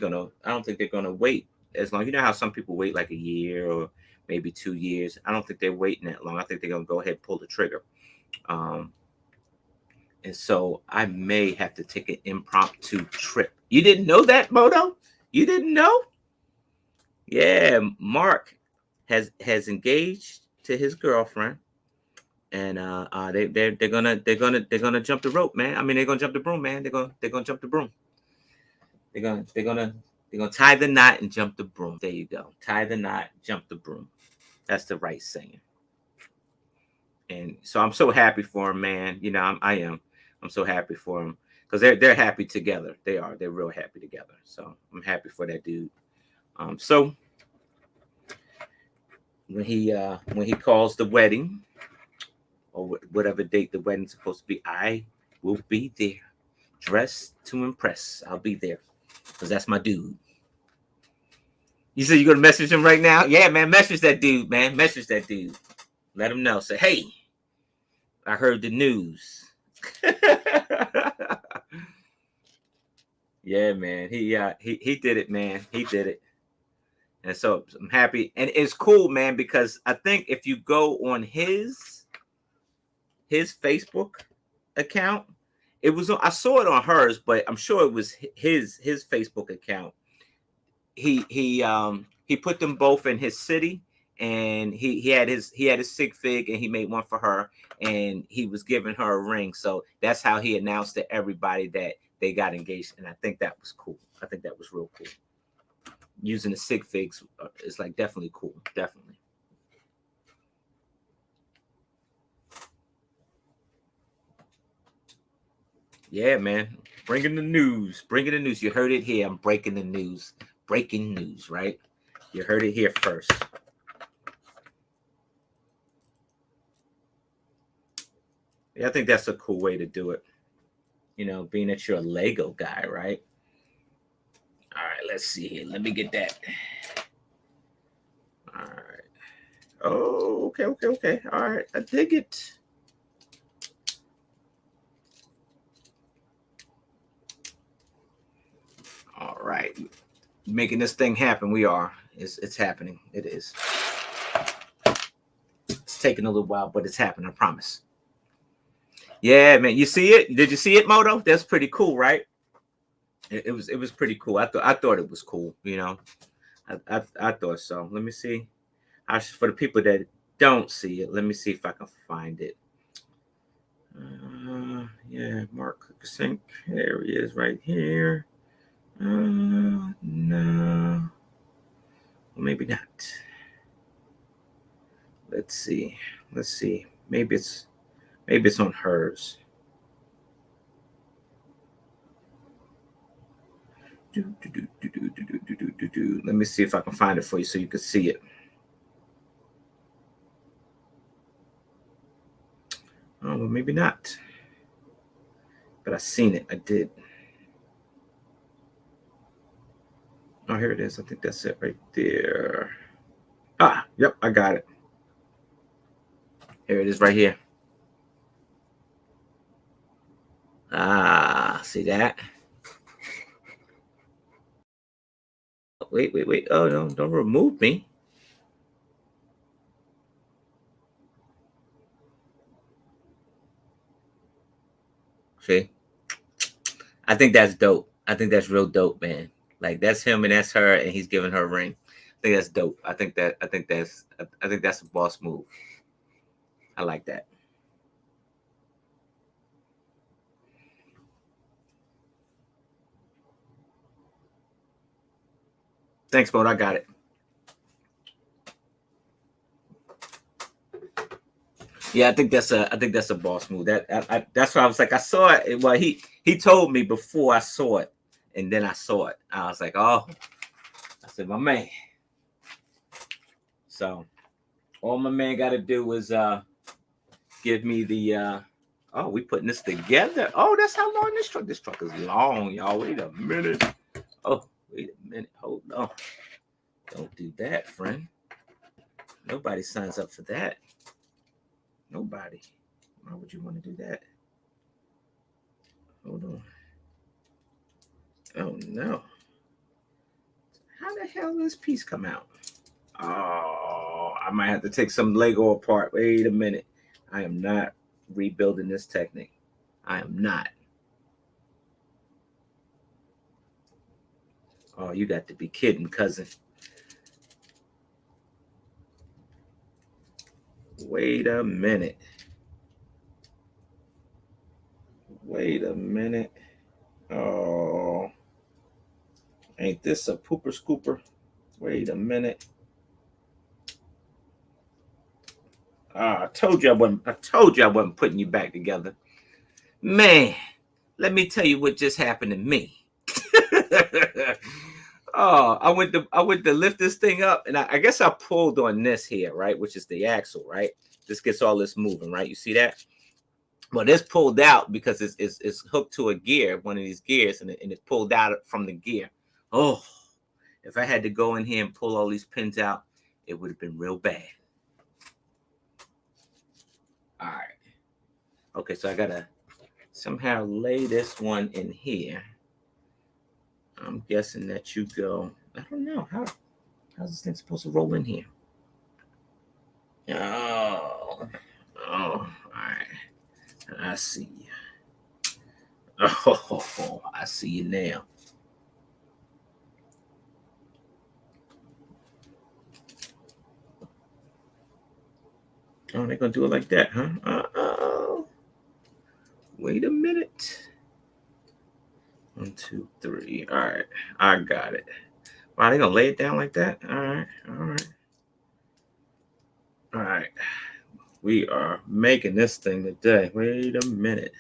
gonna wait as long. You know how some people wait like a year or maybe 2 years. I don't think they're waiting that long. I think they're gonna go ahead and pull the trigger. And so I may have to take an impromptu trip. You didn't know that, Moto? You didn't know? Yeah, Mark has engaged to his girlfriend, and they're gonna jump the rope, man. I mean, they're gonna jump the broom, man. They're gonna jump the broom. They're gonna tie the knot and jump the broom. There you go. Tie the knot, jump the broom. That's the right saying. And so I'm so happy for him, man. I am. I'm so happy for him because they're happy together. They are. They're real happy together. So I'm happy for that dude. So when he calls the wedding or whatever date the wedding's supposed to be, I will be there, dressed to impress. I'll be there because that's my dude. You said you're gonna message him right now? Yeah, man. Message that dude, man. Message that dude. Let him know. Say, hey, I heard the news. Yeah, man. He did it, man. He did it. And so I'm happy. And it's cool, man, because I think if you go on his Facebook account, it was I saw it on hers, but I'm sure it was his Facebook account. He put them both in his city, and he had his sig fig, and he made one for her, and he was giving her a ring. So that's how he announced to everybody that they got engaged, and I think that was cool. I think that was real cool. Using the sig figs is like definitely cool, definitely. Yeah, man. Bringing the news. Bringing the news. You heard it here. I'm breaking the news. Breaking news, right? You heard it here first. Yeah, I think that's a cool way to do it. Being that you're a Lego guy, right? All right, let's see here. Let me get that. All right. Oh, okay, okay, okay. All right. I dig it. All right. Making this thing happen. We are. It's happening. It is. It's taking a little while, but it's happening. I promise. Yeah, man. You see it? Did you see it, Moto? That's pretty cool, right? It was pretty cool. I thought it was cool. I thought so. Let me see. For the people that don't see it, let me see if I can find it. Yeah, Mark Sync. There he is, right here. No, well, maybe not. Let's see. Let's see. Maybe it's on hers. Let me see if I can find it for you so you can see it. Oh, well, maybe not. But I seen it. I did. Oh, here it is. I think that's it right there. Ah, yep, I got it. Here it is right here. Ah, see that? Wait, wait, wait. Oh, no, don't remove me. See? I think that's dope. I think that's real dope, man. Like that's him and that's her, and he's giving her a ring. I think that's dope. I think that's a boss move. I like that. Thanks, Bud. I got it. Yeah, I think that's a boss move. That's why I was like, I saw it. Well, he told me before I saw it, and then I saw it. I was like, oh, I said, my man. So all my man got to do is give me the. Oh, we putting this together. Oh, that's how long this truck. This truck is long, y'all. Wait a minute. Oh, wait a minute. Hold on. Don't do that, friend. Nobody signs up for that. Nobody. Why would you want to do that? Hold on. Oh no. How the hell does this piece come out? Oh, I might have to take some Lego apart. Wait a minute. I am not rebuilding this Technic. I am not. Oh, you got to be kidding, cousin. Wait a minute. Wait a minute. Oh, ain't this a pooper scooper? Wait a minute. I told you I wasn't putting you back together. Man, let me tell you what just happened to me. Oh, I went to lift this thing up, and I guess I pulled on this here, right, which is the axle, right. This gets all this moving, right. You see that? Well, this pulled out because it's hooked to a gear, one of these gears, and it pulled out from the gear. Oh, if I had to go in here and pull all these pins out, it would have been real bad. All right. Okay, so I gotta somehow lay this one in here. I'm guessing that you go. I don't know how's this thing supposed to roll in here. Oh, all right. I see you. Oh, I see you now. Oh, they're gonna do it like that, huh? Uh-oh. Wait a minute. 1, 2, 3. All right, I got it. Wow, they gonna lay it down like that? All right, all right, all right. We are making this thing today. Wait a minute.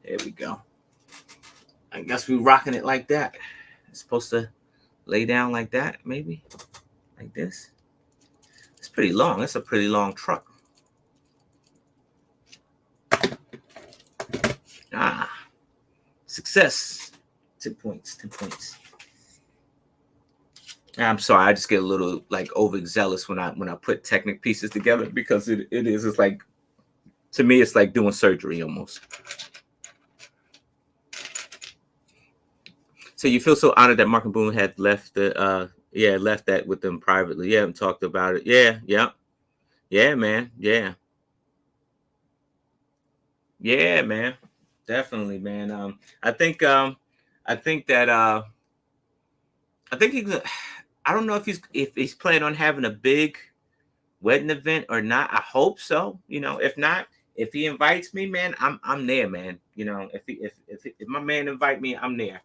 There we go. I guess we rocking it like that. It's supposed to lay down like that, maybe like this. It's pretty long. That's a pretty long truck. Ah, success. 10 points. 10 points. I'm sorry, I just get a little like overzealous when I put Technic pieces together because it's like, to me it's like doing surgery almost. So you feel so honored that Mark and Boone had left left that with them privately. Yeah, and talked about it. Yeah, man. Yeah, man. Definitely, man. I think that I think he's I don't know if he's planning on having a big wedding event or not. I hope so. If not, if he invites me, man, I'm there, man. If my man invite me, I'm there.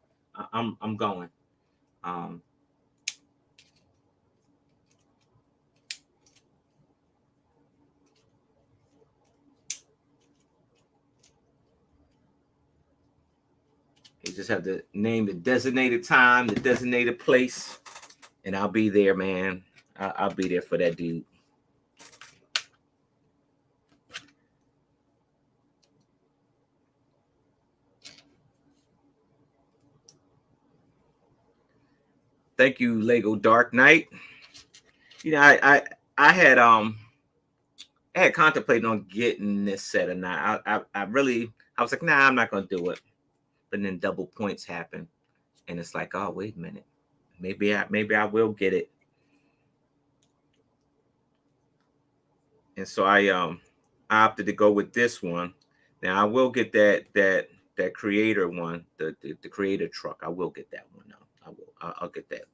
I'm going. Um, you just have to name the designated time, the designated place, and I'll be there, man. I'll be there for that dude. Thank you, Lego Dark Knight. I had I had contemplated on getting this set or not. I was like, nah, I'm not gonna do it. But then double points happen, and it's like, oh, wait a minute, maybe I will get it. And so I opted to go with this one. Now I will get that creator one, the creator truck. I will get that one. No, I will. I'll get that.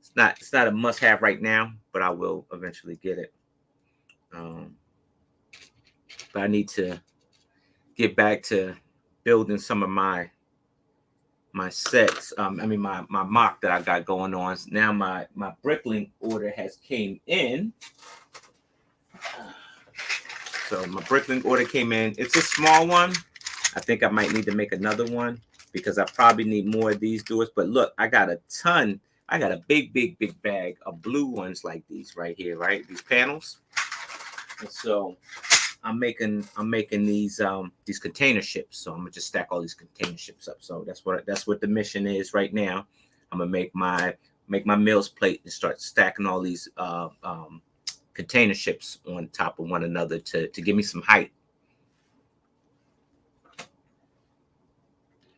It's not a must have right now, but I will eventually get it. Um, but I need to get back to building some of my sets. I mean my mock that I got going on. Now my Bricklink order has came in. So my Bricklink order came in. It's a small one. I think I might need to make another one because I probably need more of these doors. But look, I got a ton. I got a big bag of blue ones like these right here, right? These panels. And so I'm making these container ships. So I'm gonna just stack all these container ships up. So that's what the mission is right now. I'm gonna make my mills plate and start stacking all these container ships on top of one another to give me some height.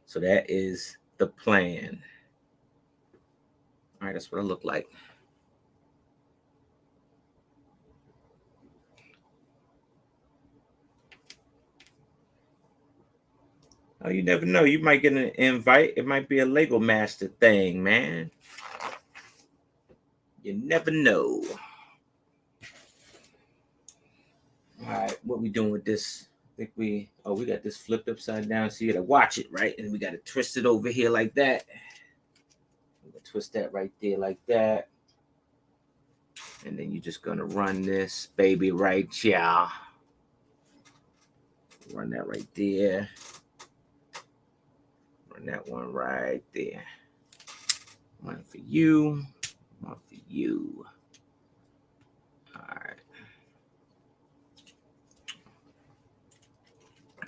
So that is the plan. All right, that's what it look like. Oh, you never know. You might get an invite. It might be a Lego Master thing, man. You never know. All right, what we doing with this? I think we got this flipped upside down. So you gotta watch it, right? And we gotta twist it over here like that. We gotta twist that right there like that. And then you're just gonna run this baby right here. Run that right there. Run that one right there. One for you. One for you. All right.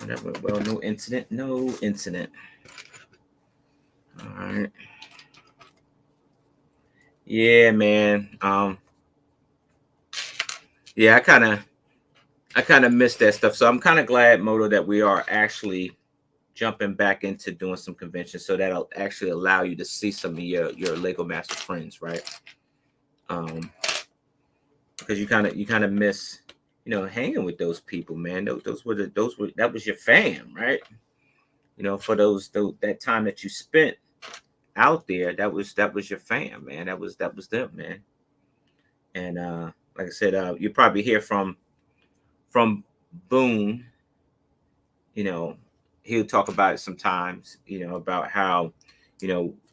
That went well. No incident. No incident. All right. Yeah, man. Yeah, I kind of missed that stuff. So I'm kind of glad, Moto, that we are actually jumping back into doing some conventions, so that'll actually allow you to see some of your Lego Master friends, right? Because you kind of miss, hanging with those people, man. Those were that was your fam, right? For those that time that you spent out there, that was your fam, man. That was them, man. And like I said, you probably hear from Boone. you know, he'll talk about it sometimes, about how,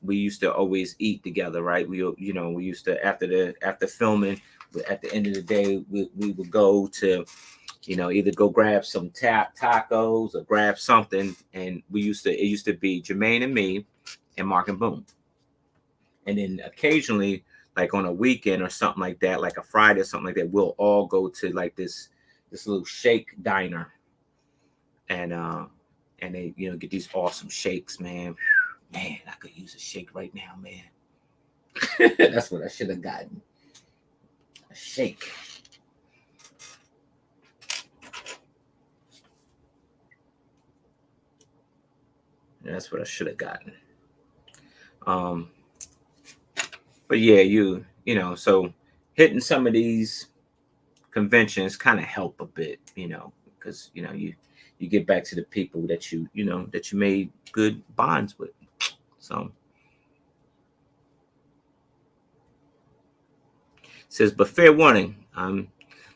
we used to always eat together, right? We used to, after filming, at the end of the day, we would go to, either go grab some tacos or grab something. And it used to be Jermaine and me and Mark and Boone. And then occasionally, like on a weekend or something like that, like a Friday or something like that, we'll all go to like this little shake diner, and they get these awesome shakes, man. Man, I could use a shake right now, man. That's what I should have gotten. A shake. That's what I should have gotten. Um, but yeah, so hitting some of these conventions kind of help a bit, because you get back to the people that you made good bonds with. So it says, but fair warning, I'm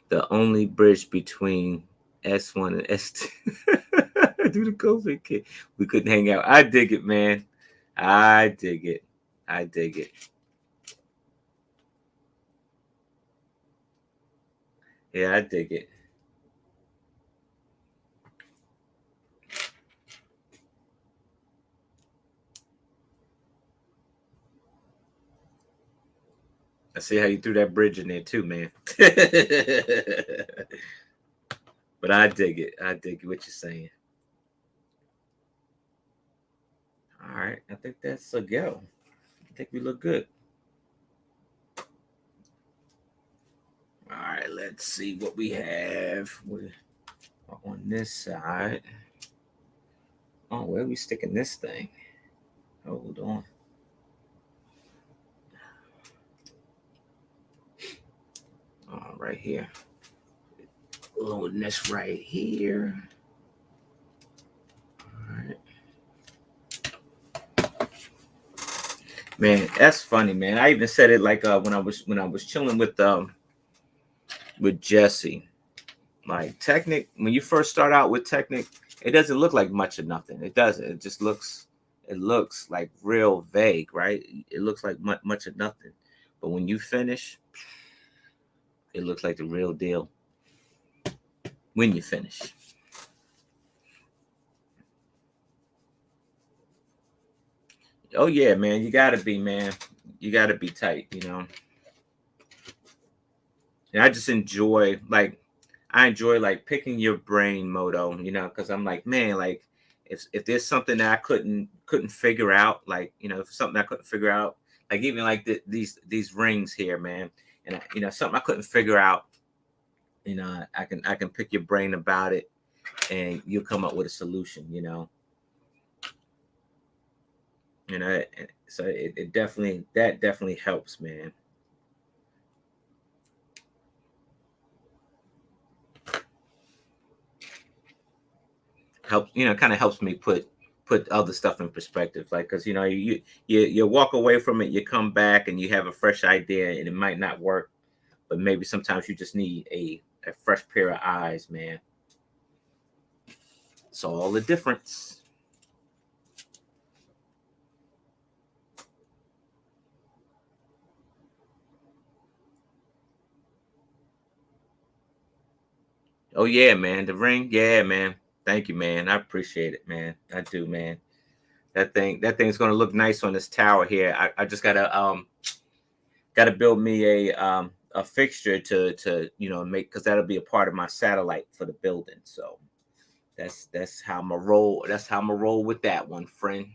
the only bridge between S1 and S2. Due to COVID, kid, we couldn't hang out. I dig it, man. I dig it. I dig it. Yeah, I dig it. I see how you threw that bridge in there too, man. But I dig it. I dig what you're saying. All right, I think that's a go. I think we look good. All right, let's see what we have on this side. Oh, where are we sticking this thing? Hold on. Right here. Loading this right here. All right. Man, that's funny, man. I even said it like when I was chilling with Jesse. Like Technic, when you first start out with Technic, it doesn't look like much of nothing. It doesn't. It looks like real vague, right? It looks like much of nothing. But when you finish, it looks like the real deal. When you finish. Oh yeah, man. You gotta be, man. You gotta be tight, And I just enjoy like picking your brain, Moto, because I'm like, man, like if there's something that I couldn't figure out, like, if something I couldn't figure out, like even like these rings here, man, and something I couldn't figure out, I can pick your brain about it, and you'll come up with a solution, so it definitely helps, man. Helps, kind of helps me put other stuff in perspective, like, because you walk away from it, you come back and you have a fresh idea, and it might not work, but maybe sometimes you just need a fresh pair of eyes, man. It's all the difference. Oh yeah, man, the ring, yeah, man. Thank you, man. I appreciate it, man. I do, man. That thing's gonna look nice on this tower here. I just gotta build me a fixture to make, because that'll be a part of my satellite for the building. So that's how I'm gonna roll. That's how I'm gonna roll with that one, friend.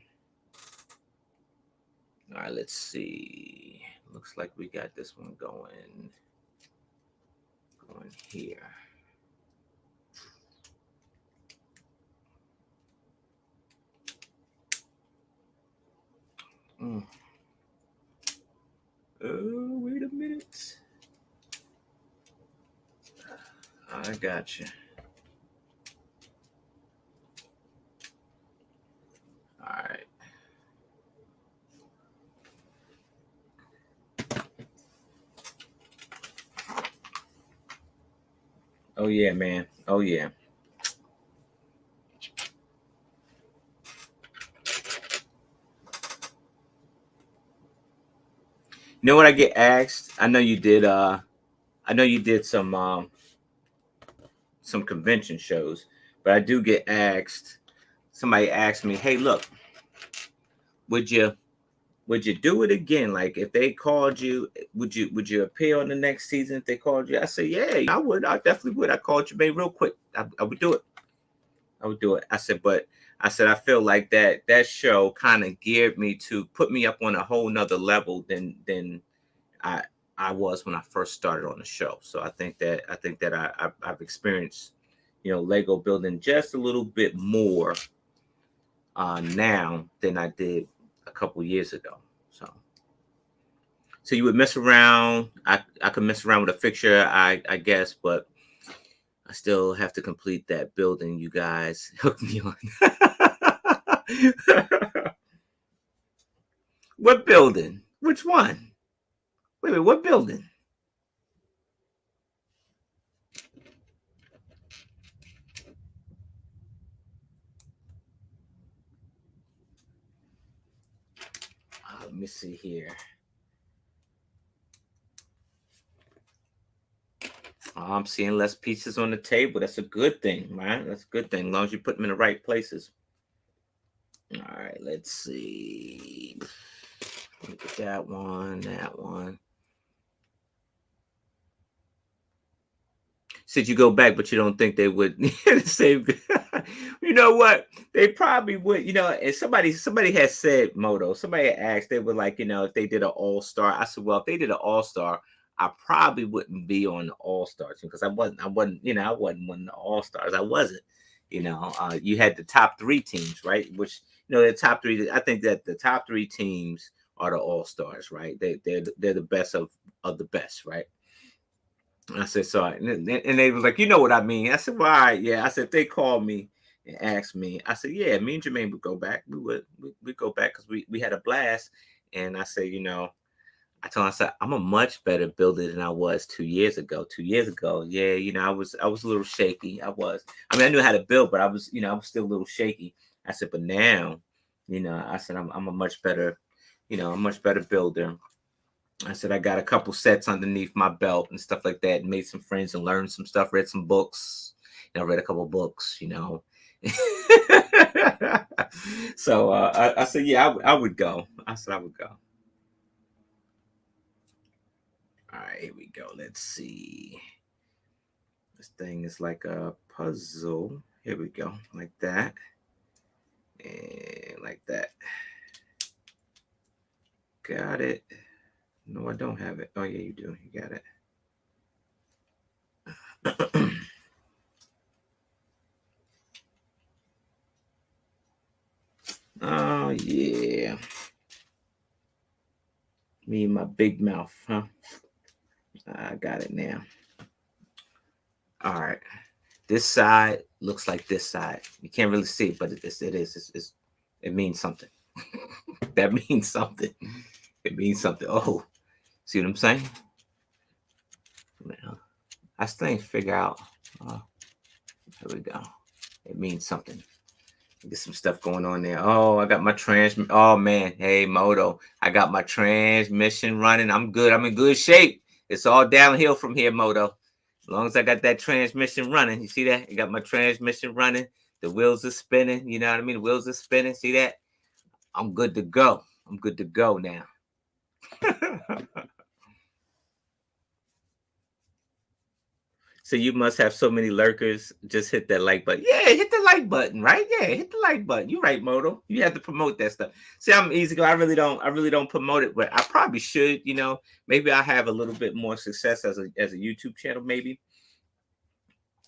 All right, let's see. Looks like we got this one going here. Oh, wait a minute. I got you. All right. Oh yeah, man. Oh yeah. You know what I get asked? I know you did. I know you did some convention shows, but I do get asked. Somebody asked me, "Hey, look, would you do it again? Like if they called you, would you appear on the next season if they called you?" I said, "Yeah, I would. I definitely would. I called you, babe, real quick. I would do it. I would do it." I said, but I said I feel like that show kind of geared me to put me up on a whole nother level than I I was when I first started on the show. So I think that I've experienced, Lego building just a little bit more now than I did a couple years ago. So you would mess around. I could mess around with a fixture, I guess, but I still have to complete that building you guys hooked me on. What building? Which one? Wait, what building? Let me see here. I'm seeing less pieces on the table. That's a good thing, man. That's a good thing, as long as you put them in the right places. All right, let's see. Look at that one, that one. Said you go back, but you don't think they would save. You know what? They probably would. And somebody has said, Moto. Somebody had asked. They were like, if they did an All Star. I said, well, if they did an All Star, I probably wouldn't be on the All Star team because I wasn't. I wasn't one of the All Stars. I wasn't. You had the top three teams, right? Which the top three. I think that the top three teams are the All Stars, right? They're the best of the best, right? I said, sorry. And they was like, you know what I mean? I said, well, all right, yeah. I said, if they called me and asked me, I said, yeah, me and Jermaine would go back. We'd go back because we had a blast. And I said, I told him, I said, I'm a much better builder than I was 2 years ago. 2 years ago, yeah, I was a little shaky. I was. I mean, I knew how to build, but I was still a little shaky. I said, but now, I said, I'm a much better, a much better builder. I said I got a couple sets underneath my belt and stuff like that, and made some friends and learned some stuff, read some books. Read a couple books. So I said, yeah, I would go. I said I would go. All right, here we go. Let's see. This thing is like a puzzle. Here we go, like that, and like that. Got it. No, I don't have it. Oh yeah, you do. You got it. Oh yeah. Me and my big mouth, huh? I got it now. All right. This side looks like this side. You can't really see it, but it is. It means something. That means something. It means something. Oh, see what I'm saying? Well, I still ain't figure out. Oh, there we go. It means something. Get some stuff going on there. Oh, I got my Oh man, hey Moto, I got my transmission running. I'm good. I'm in good shape. It's all downhill from here, Moto. As long as I got that transmission running, you see that? I got my transmission running. The wheels are spinning. You know what I mean? The wheels are spinning. See that? I'm good to go. I'm good to go now. So you must have so many lurkers. Just hit that like button. Yeah, hit the like button, right? Yeah, hit the like button. You're right, Moto. You have to promote that stuff. See, I'm easy go. I really don't promote it, but I probably should. Maybe I have a little bit more success as a YouTube channel, maybe.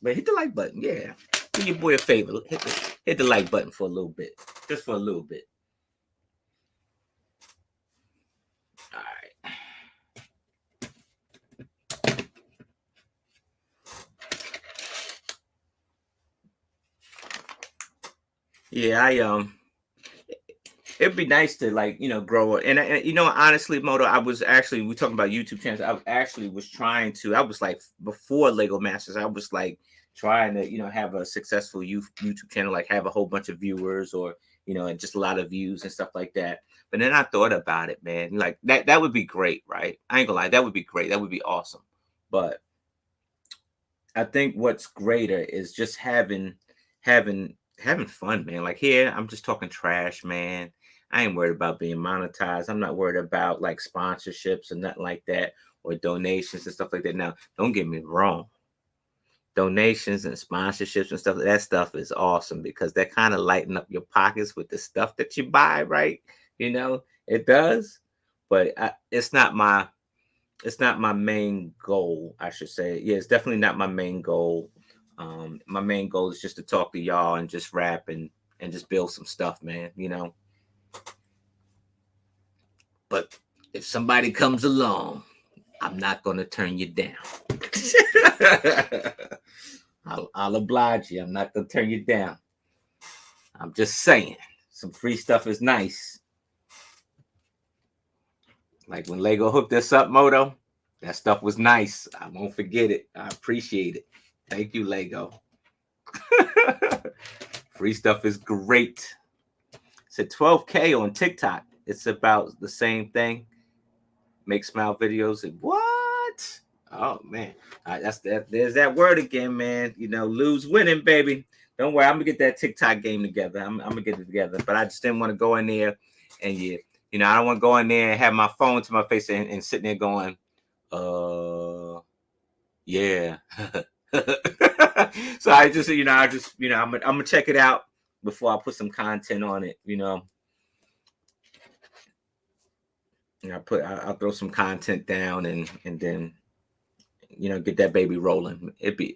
But hit the like button. Yeah, do your boy a favor. Hit the like button for a little bit, just for a little bit. All right. Yeah, it'd be nice to like grow it. And honestly, Moto, I was actually we talking about YouTube channels. I actually was trying to. I was like before Lego Masters. I was like trying to have a successful YouTube channel, like have a whole bunch of viewers or and just a lot of views and stuff like that. But then I thought about it, man. Like that would be great, right? I ain't gonna lie, that would be great. That would be awesome. But I think what's greater is just having fun, man. Like here, I'm just talking trash, man. I ain't worried about being monetized. I'm not worried about like sponsorships or nothing like that or donations and stuff like that. Now, don't get me wrong. Donations and sponsorships and stuff, that stuff is awesome because that kind of lighten up your pockets with the stuff that you buy, right? It does. But it's not my main goal, I should say. Yeah, it's definitely not my main goal. My main goal is just to talk to y'all and just rap and just build some stuff, man. But if somebody comes along, I'm not gonna turn you down. I'll oblige you. I'm not gonna turn you down. I'm just saying, some free stuff is nice. Like when Lego hooked us up, Moto, that stuff was nice. I won't forget it. I appreciate it. Thank you, Lego. Free stuff is great. It's at 12K on TikTok. It's about the same thing. Make smile videos and what? Oh man, that's that. There's that word again, man. Lose winning, baby. Don't worry, I'm gonna get that TikTok game together. I'm gonna get it together. But I just didn't want to go in there and I don't want to go in there and have my phone to my face and sitting there going, yeah. So I'm gonna check it out before I put some content on it. I'll throw some content down and then get that baby rolling. It be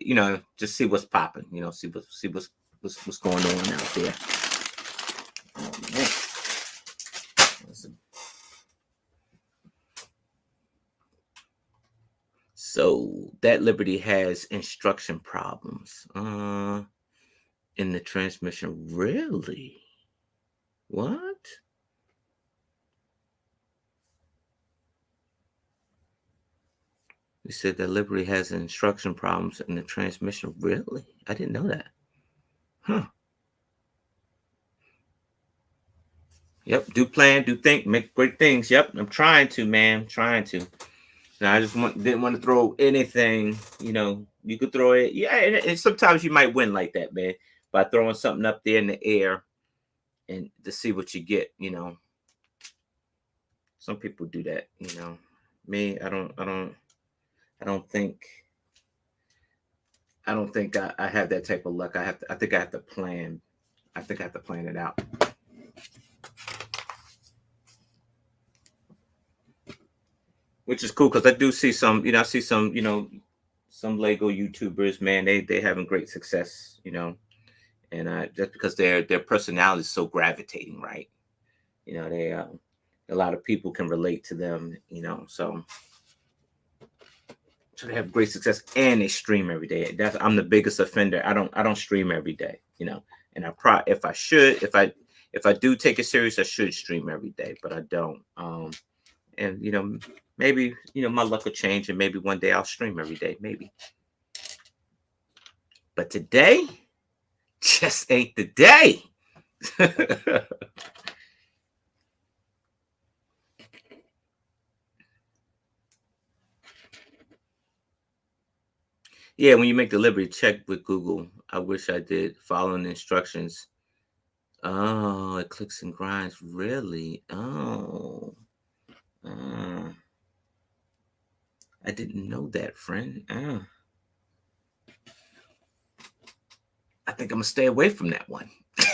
just see what's popping. See what's going on out there. Oh man. So that Liberty has instruction problems in the transmission. Really? What? You said that Liberty has instruction problems in the transmission. Really? I didn't know that. Huh. Yep. Do plan, do think, make great things. Yep. I'm trying to, man. I'm trying to. Now, I just didn't want to throw anything. You could throw it. Yeah. And sometimes you might win like that, man, by throwing something up there in the air and to see what you get. Some people do that. Me, I don't think. I don't think I have that type of luck. I think I have to plan. I think I have to plan it out. Which is cool because I do see some, I see some Lego YouTubers, man. They having great success, and just because their personality is so gravitating, right? They a lot of people can relate to them, so they have great success and they stream every day. I'm the biggest offender. I don't stream every day, and if I do take it serious, I should stream every day, but I don't. And maybe my luck will change, and maybe one day I'll stream every day, maybe. But today just ain't the day. Yeah, when you make delivery, check with Google. I wish I did following the instructions. Oh, it clicks and grinds. Really? Oh. Uh, I didn't know that, friend. I think I'm gonna stay away from that one. I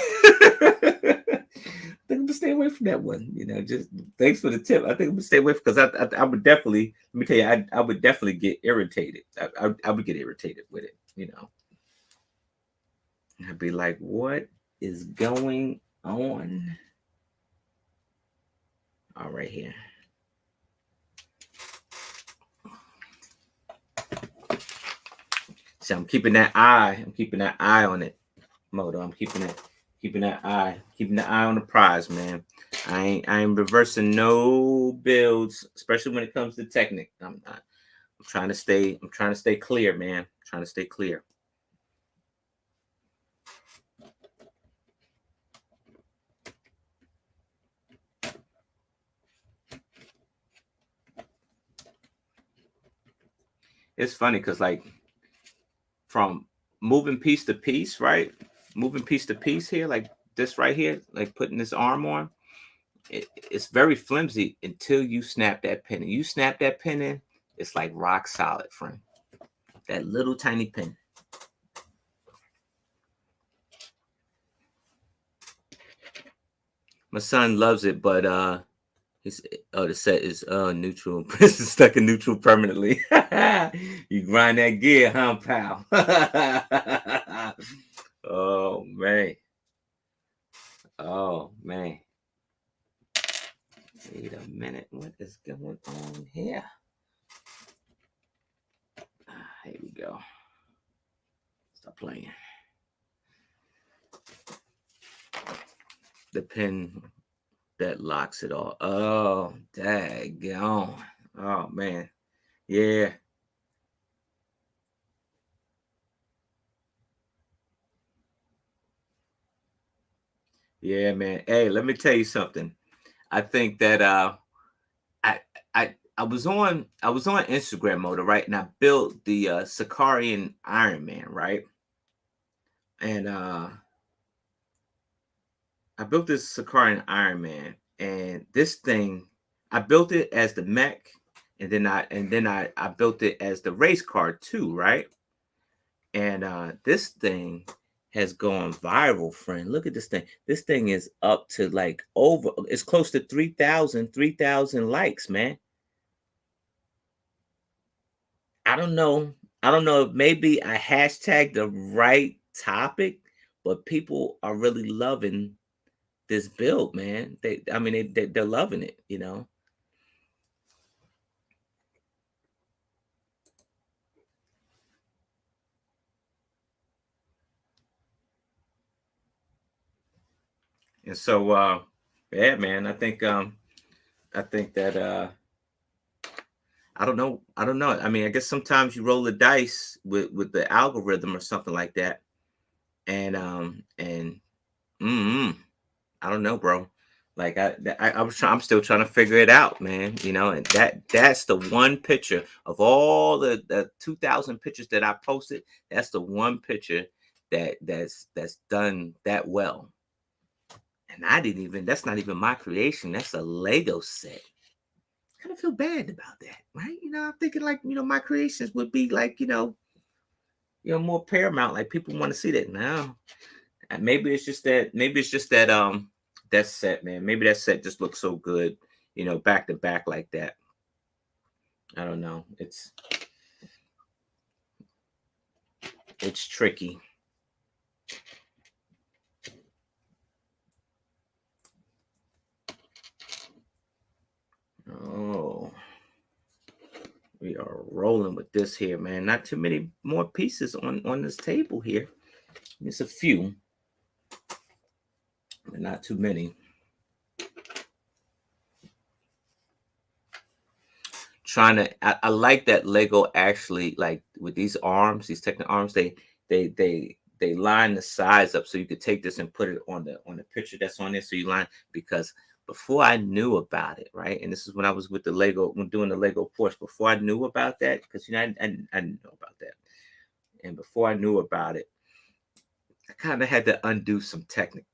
think I'm gonna stay away from that one. Just thanks for the tip. I think I'm gonna stay away because I would definitely. Let me tell you, I would definitely get irritated. I would get irritated with it. I'd be like, what is going on? All right here. So I'm keeping that eye on it, Moto. I'm keeping Keeping the eye on the prize, man. I ain't reversing no builds, especially when it comes to Technic. I'm trying to stay. I'm trying to stay clear, man. I'm trying to stay clear. It's funny because like from moving piece to piece, right? Moving piece to piece here, like this right here, like putting this arm on. It's very flimsy until you snap that pin. And you snap that pin in, it's like rock solid, friend. That little tiny pin. My son loves it, but he's the set is neutral. It's stuck in neutral permanently. You grind that gear, huh, pal? Oh man. Oh man. Wait a minute. What is going on here? Here we go. Stop playing. The pin that locks it all. Oh, daggone. Oh man. Yeah. Yeah, man. Hey, let me tell you something. I think that I I was on Instagram motor, right? And I built the Sicarian Iron Man, right? And I built this Sicarian Iron Man, and this thing I built it as the mech, and then I built it as the race car too, right? And this thing has gone viral, friend. Look at this thing. This thing is up to like over, it's close to 3,000 likes, man. I don't know. I don't know if maybe I hashtag the right topic, but people are really loving this build, man. I mean, they're loving it, you know. And so, yeah, man, I think that, I don't know. I don't know. I mean, I guess sometimes you roll the dice with the algorithm or something like that, and mm, I don't know, bro. Like I'm still trying to figure it out, man. You know, and that's the one picture of all the 2,000 pictures that I posted. That's the one picture that's done that well. And I didn't even. That's not even my creation. That's a Lego set. Kind of feel bad about that, right? You know, I'm thinking like my creations would be like more paramount. Like people want to see that now. And maybe it's just that. Maybe it's just that that set, man. Maybe that set just looks so good, back to back like that. I don't know. It's tricky. Oh, we are rolling with this here, man. Not too many more pieces on this table here. It's a few, but not too many. I like that Lego actually, like with these arms, these Technic arms, they line the sides up so you could take this and put it on the picture that's on there. So you line, because before I knew about it, right? And this is when I was with the Lego, when doing the Lego Porsche. Before I knew about that, because I didn't know about that, and before I knew about it, I kind of had to undo some Technic.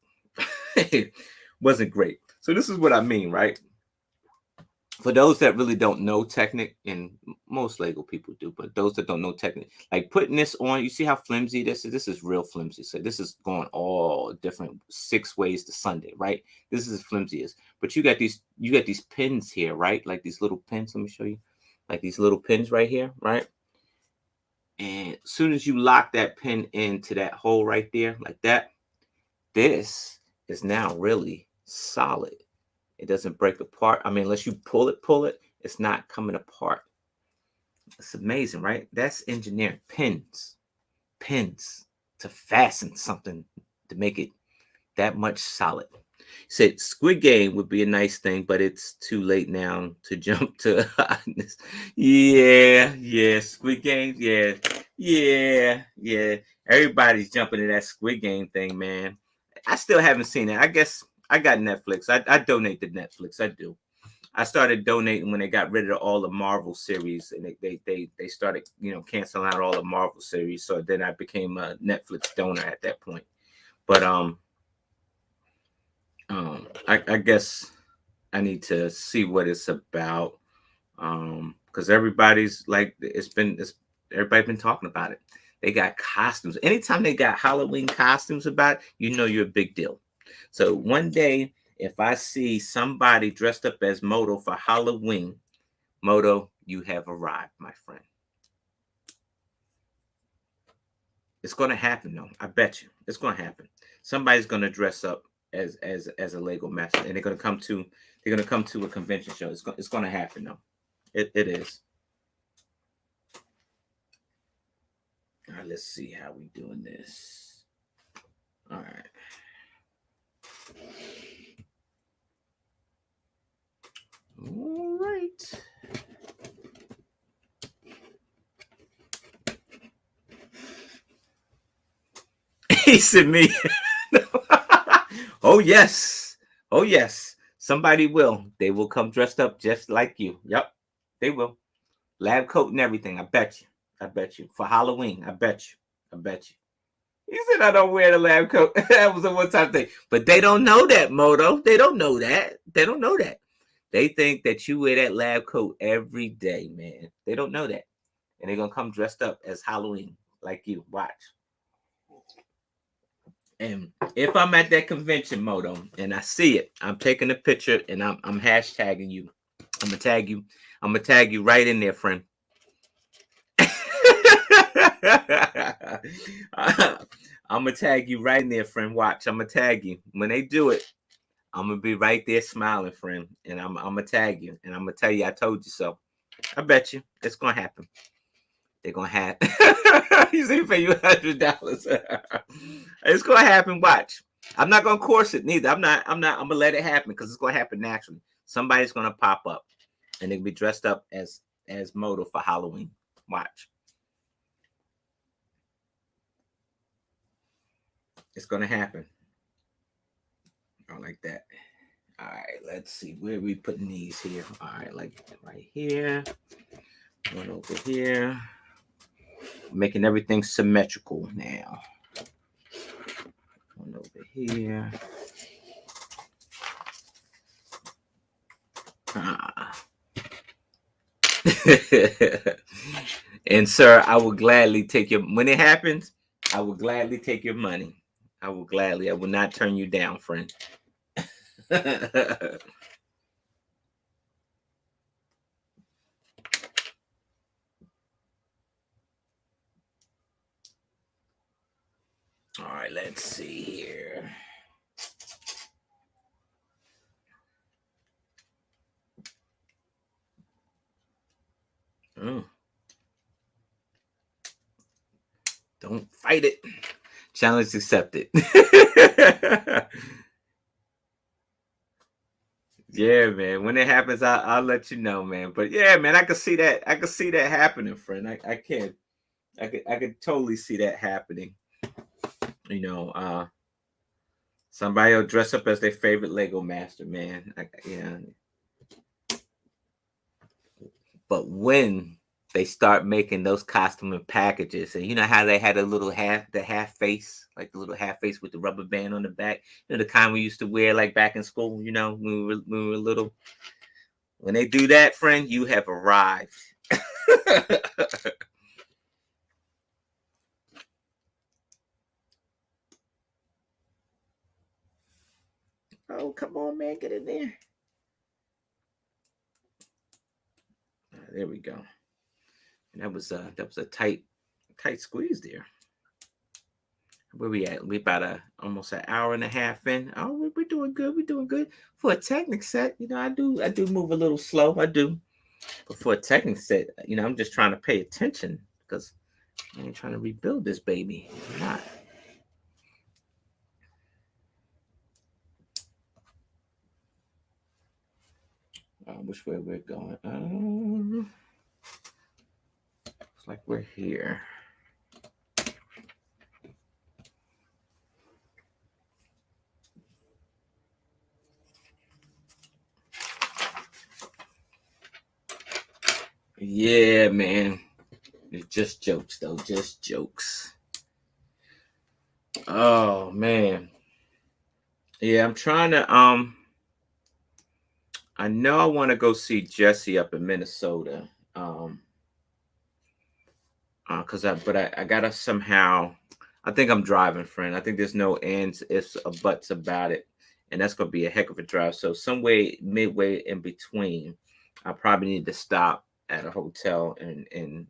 It wasn't great. So this is what I mean, right? For those that really don't know Technic, and most Lego people do, but those that don't know Technic, like putting this on, you see how flimsy this is? This is real flimsy. So this is going all different 6 ways to Sunday, right? This is as flimsy as, but you got these pins here, right? Like these little pins. Let me show you. Like these little pins right here, right? And as soon as you lock that pin into that hole right there, like that, this is now really solid. It doesn't break apart. I mean, unless you pull it, it's not coming apart. It's amazing, right? That's engineering. Pins to fasten something to make it that much solid. Said Squid Game would be a nice thing, but it's too late now to jump to hotness. Yeah, Squid Game, yeah. Everybody's jumping to that Squid Game thing, man. I still haven't seen it. I guess I got Netflix. I donate to Netflix. I do. I started donating when they got rid of all the Marvel series, and they started canceling out all the Marvel series. So then I became a Netflix donor at that point. But I guess I need to see what it's about. Because everybody's like, everybody's been talking about it. They got costumes. Anytime they got Halloween costumes about, you're a big deal. So one day, if I see somebody dressed up as Moto for Halloween, Moto, you have arrived, my friend. It's gonna happen, though. I bet you, it's gonna happen. Somebody's gonna dress up as a Lego master, and they're gonna come to a convention show. It's gonna happen, though. It is. All right, let's see how we doing this. All right. All right. He said me. Oh yes. Oh yes. Somebody will. They will come dressed up just like you. Yep. They will. Lab coat and everything. I bet you. I bet you. For Halloween. I bet you. I bet you. He said I don't wear the lab coat. That was a one-time thing. But they don't know that, Moto. They don't know that. They don't know that. They think that you wear that lab coat every day, man. They don't know that. And they're gonna come dressed up as Halloween, like you. Watch. And if I'm at that convention, Moto, and I see it, I'm taking a picture and I'm hashtagging you. I'm gonna tag you. I'm gonna tag you right in there, friend. I'm gonna tag you right in there, friend. Watch, I'm gonna tag you. When they do it, I'm gonna be right there smiling, friend, and I'm gonna tag you, and I'm gonna tell you I told you so. I bet you it's gonna happen. They're gonna have. You say pay you $100. It's gonna happen. Watch. I'm not gonna course it neither. I'm not. I'm gonna let it happen because it's gonna happen naturally. Somebody's gonna pop up, and they'll be dressed up as Moto for Halloween. Watch. It's gonna happen. I like that. All right, let's see where are we putting these here. All right, like right here, one over here, making everything symmetrical now. One over here. And sir, I will gladly take your when it happens. I will gladly take your money. I will gladly. I will not turn you down, friend. All right, let's see here. Oh. Don't fight it. Challenge accepted. Yeah, man. When it happens, I'll let you know, man. But yeah, man, I can see that. I can see that happening, friend. I can. I could totally see that happening. You know, somebody will dress up as their favorite Lego master, man. Yeah. But when they start making those costume and packages, and you know how they had the half face, like the little half face with the rubber band on the back, the kind we used to wear like back in school, when we were little. When they do that, friend, you have arrived. Oh, come on, man, get in there. There we go. And that was a tight squeeze there. Where we at? We about almost an hour and a half in. Oh, we're doing good. We're doing good for a Technic set. I do move a little slow. I do, but for a Technic set, I'm just trying to pay attention because I ain't trying to rebuild this baby. I'm not. which way we're going. It's like we're here. Yeah, man. It's just jokes, though. Just jokes. Oh man. Yeah, I'm trying to. I know I want to go see Jesse up in Minnesota. Cause I gotta somehow. I think I'm driving, friend. I think there's no ands, ifs, or buts about it, and that's gonna be a heck of a drive. So some way midway in between, I probably need to stop at a hotel and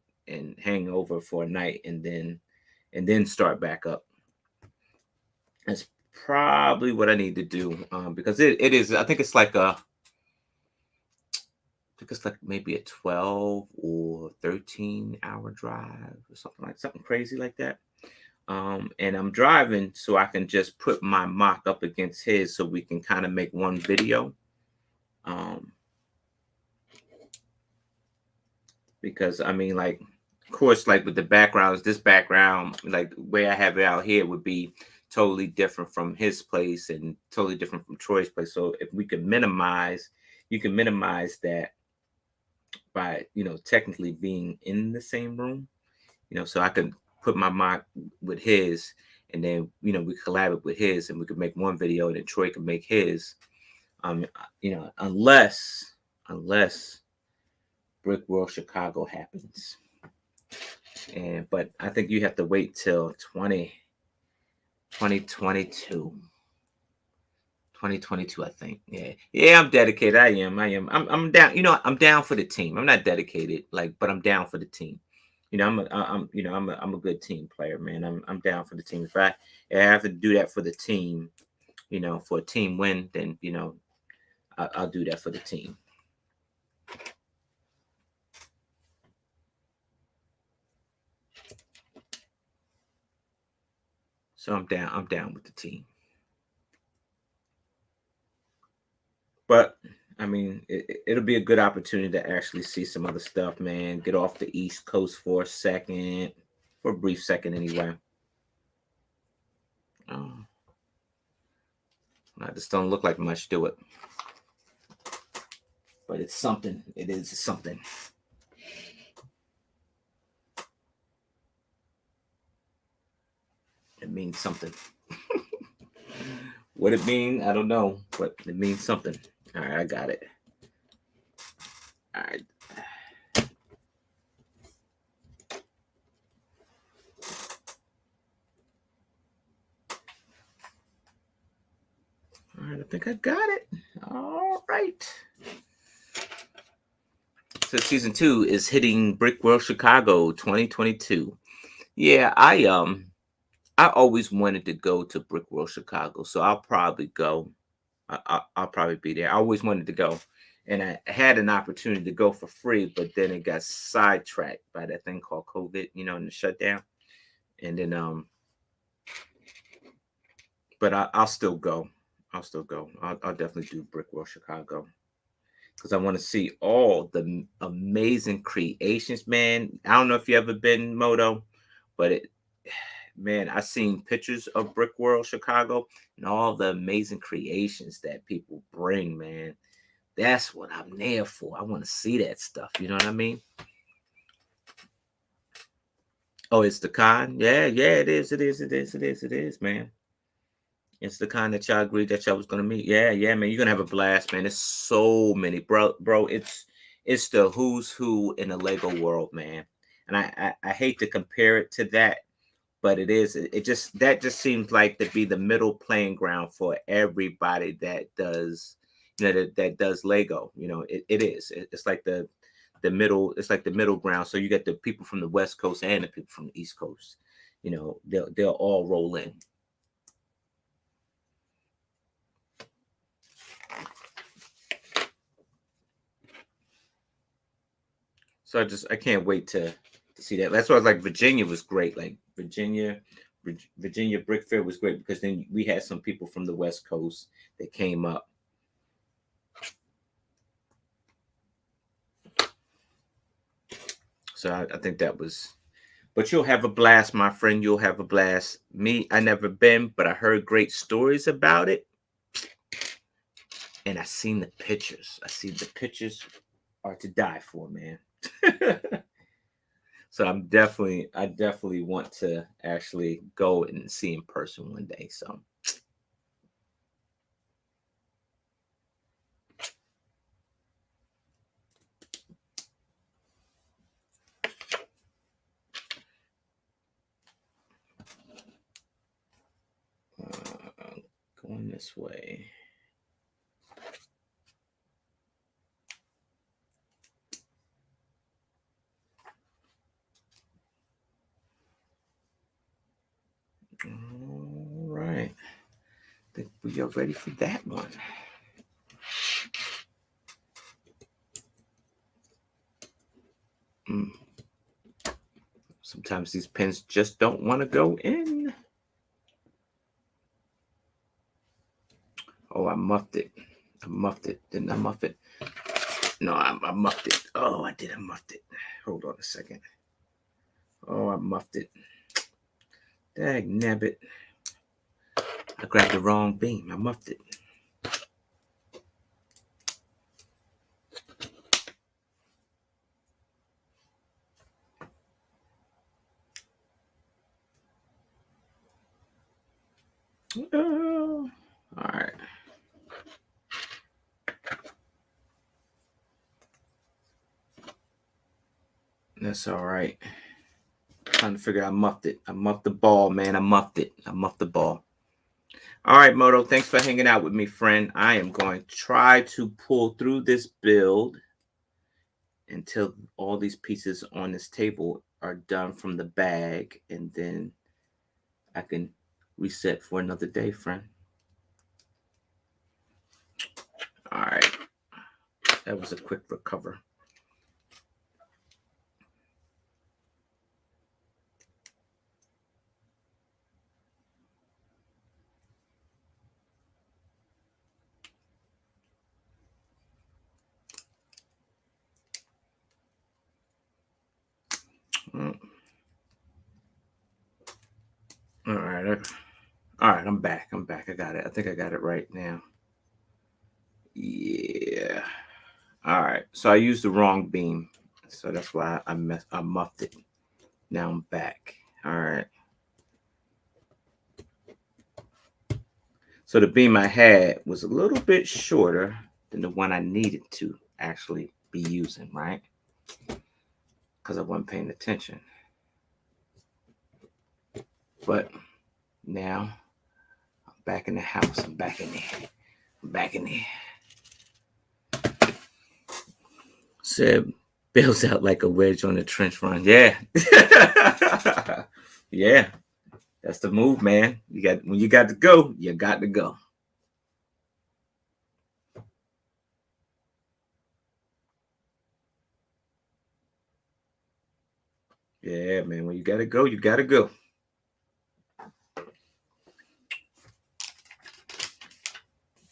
hang over for a night, and then start back up. That's probably what I need to do, because it is. I think it's like maybe a 12 or 13-hour drive or something crazy like that. And I'm driving so I can just put my mock up against his so we can kind of make one video. Um, because I mean, like, of course, like with the backgrounds, this background, like the way I have it out here, would be totally different from his place and totally different from Troy's place. So if we could minimize, you can minimize that by technically being in the same room. So I could put my mic with his, and then we collab with his, and we could make one video, and then Troy could make his. Unless Brick World Chicago happens, but I think you have to wait till 2022. 2022, I think. Yeah, I'm dedicated. I'm down. I'm down for the team. I'm not dedicated, but I'm down for the team. I'm a good team player, man. I'm down for the team. If I have to do that for the team, for a team win, then I'll do that for the team. So I'm down with the team. But I mean, it'll be a good opportunity to actually see some other stuff, man. Get off the East Coast for a second, for a brief second, anyway. I just don't look like much, do it? But it's something. It is something. It means something. What it mean, I don't know, but it means something. All right, I got it. All right. All right, I think I got it. All right. So season 2 is hitting Brick World Chicago 2022. Yeah, I always wanted to go to Brick World Chicago, so I'll probably go. I'll probably be there. I always wanted to go, and I had an opportunity to go for free, but then it got sidetracked by that thing called COVID, and the shutdown. And then but I'll still go. I'll still go. I'll definitely do Brick World Chicago because I want to see all the amazing creations, man. I don't know if you ever been, Moto, but man, I seen pictures of Brick World Chicago and all the amazing creations that people bring, man. That's what I'm there for. I want to see that stuff. You know what I mean? Oh, it's the con. Yeah, it is. It is, man. It's the kind that y'all agreed that y'all was gonna meet. Yeah, man. You're gonna have a blast, man. There's so many, bro. It's the who's who in the Lego world, man. And I hate to compare it to that, but it is. It just seems like to be the middle playing ground for everybody that does, that does Lego. It is. It's like the middle. It's like the middle ground. So you get the people from the West Coast and the people from the East Coast. They'll all roll in. So I can't wait to see that. That's why I was like Virginia was great. Like Virginia Brick Fair was great because then we had some people from the West Coast that came up. So I think that was. But you'll have a blast, my friend. You'll have a blast. Me, I never been, but I heard great stories about it, and I seen the pictures. I see the pictures are to die for, man. So I definitely want to actually go and see in person one day. So going this way. All right. I think we are ready for that one. Sometimes these pens just don't want to go in. Oh, I muffed it. I muffed it. Didn't I muff it? No, I muffed it. Oh, I did. I muffed it. Hold on a second. Oh, I muffed it. Dag nabbit. I grabbed the wrong beam. I muffed it. Oh, all right. That's all right. Trying to figure out. I muffed it. I muffed the ball, man. I muffed it. I muffed the ball. All right, Moto. Thanks for hanging out with me, friend. I am going to try to pull through this build until all these pieces on this table are done from the bag, and then I can reset for another day, friend. All right. That was a quick recover. All right. All right, I'm back. I'm back. I got it. I think I got it right now. Yeah. All right. So I used the wrong beam. So that's why I muffed it. Now I'm back. All right. So the beam I had was a little bit shorter than the one I needed to actually be using, right? Because I wasn't paying attention. But now I'm back in the house. I'm back in there. I'm back in there. Seb bails out like a wedge on a trench run. Yeah. Yeah. That's the move, man. When you got to go, you got to go. Yeah, man. When you got to go, you got to go.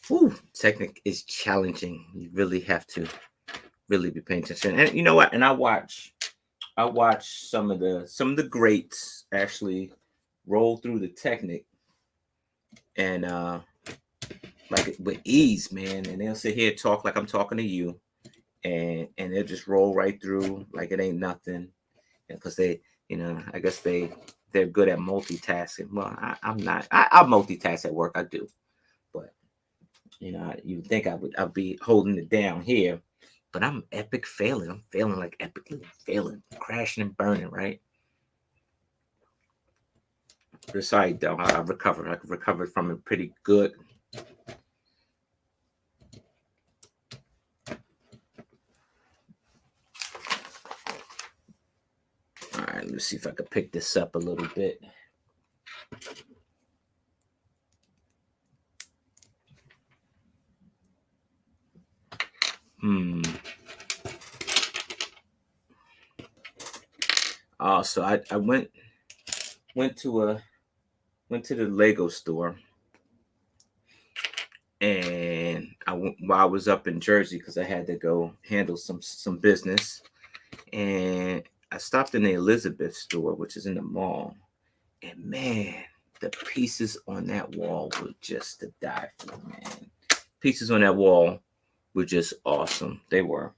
Ooh, Technic is challenging. You really have to really be paying attention. And you know what? And I watch some of the greats actually roll through the Technic and like with ease, man. And they'll sit here and talk like I'm talking to you, and they'll just roll right through like it ain't nothing. Because they, I guess they're good at multitasking. Well, I'm not. I multitask at work. I do, but you think I'd be holding it down here, but I'm epic failing. I'm failing like epically failing, crashing and burning, right? Besides, though, I recovered. I recovered from it pretty good. All right, let's see if I can pick this up a little bit. So I went to the Lego store, and while I was up in Jersey because I had to go handle some business, and I stopped in the Elizabeth store, which is in the mall, and man, the pieces on that wall were just to die for, man. Pieces on that wall were just awesome. They were.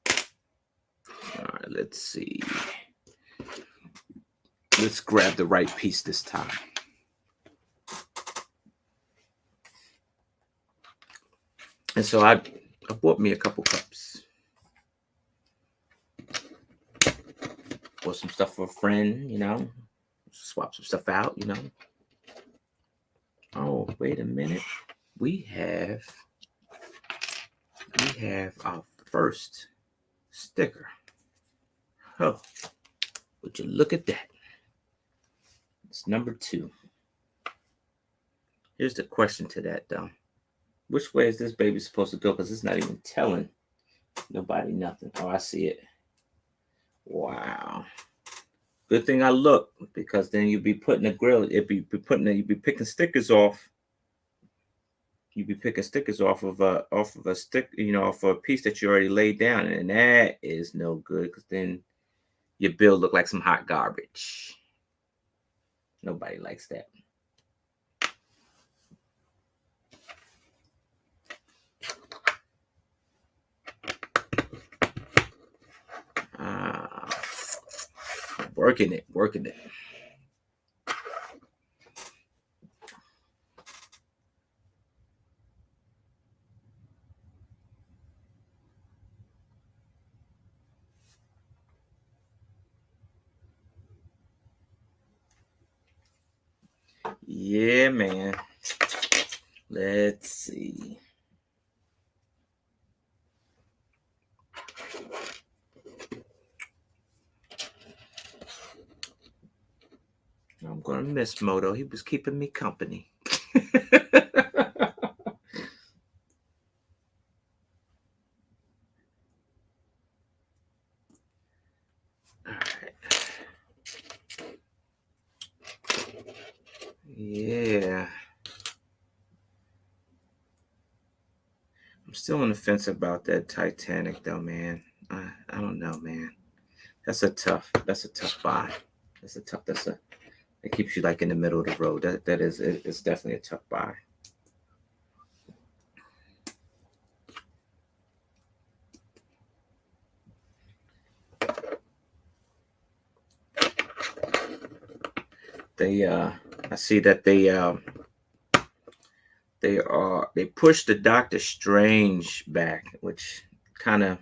All right, let's see. Let's grab the right piece this time. And so I bought me a couple cups. Bought some stuff for a friend, you know. Swap some stuff out, you know. Oh, wait a minute. We have our first sticker. Oh, would you look at that? It's number 2. Here's the question to that, though. Which way is this baby supposed to go? Because it's not even telling nobody nothing. Oh, I see it. Wow. Good thing I look, because then you'd be putting a grill. You'd be picking stickers off. You'd be picking stickers off of a stick, you know, off of a piece that you already laid down, and that is no good, because then your bill look like some hot garbage. Nobody likes that. Working it. Yeah, man. Let's see. I'm gonna miss Moto. He was keeping me company. All right. Yeah. I'm still on the fence about that Titanic, though, man. I don't know, man. That's a tough buy. It keeps you like in the middle of the road. It's definitely a tough buy. I see that they pushed the Doctor Strange back, which kind of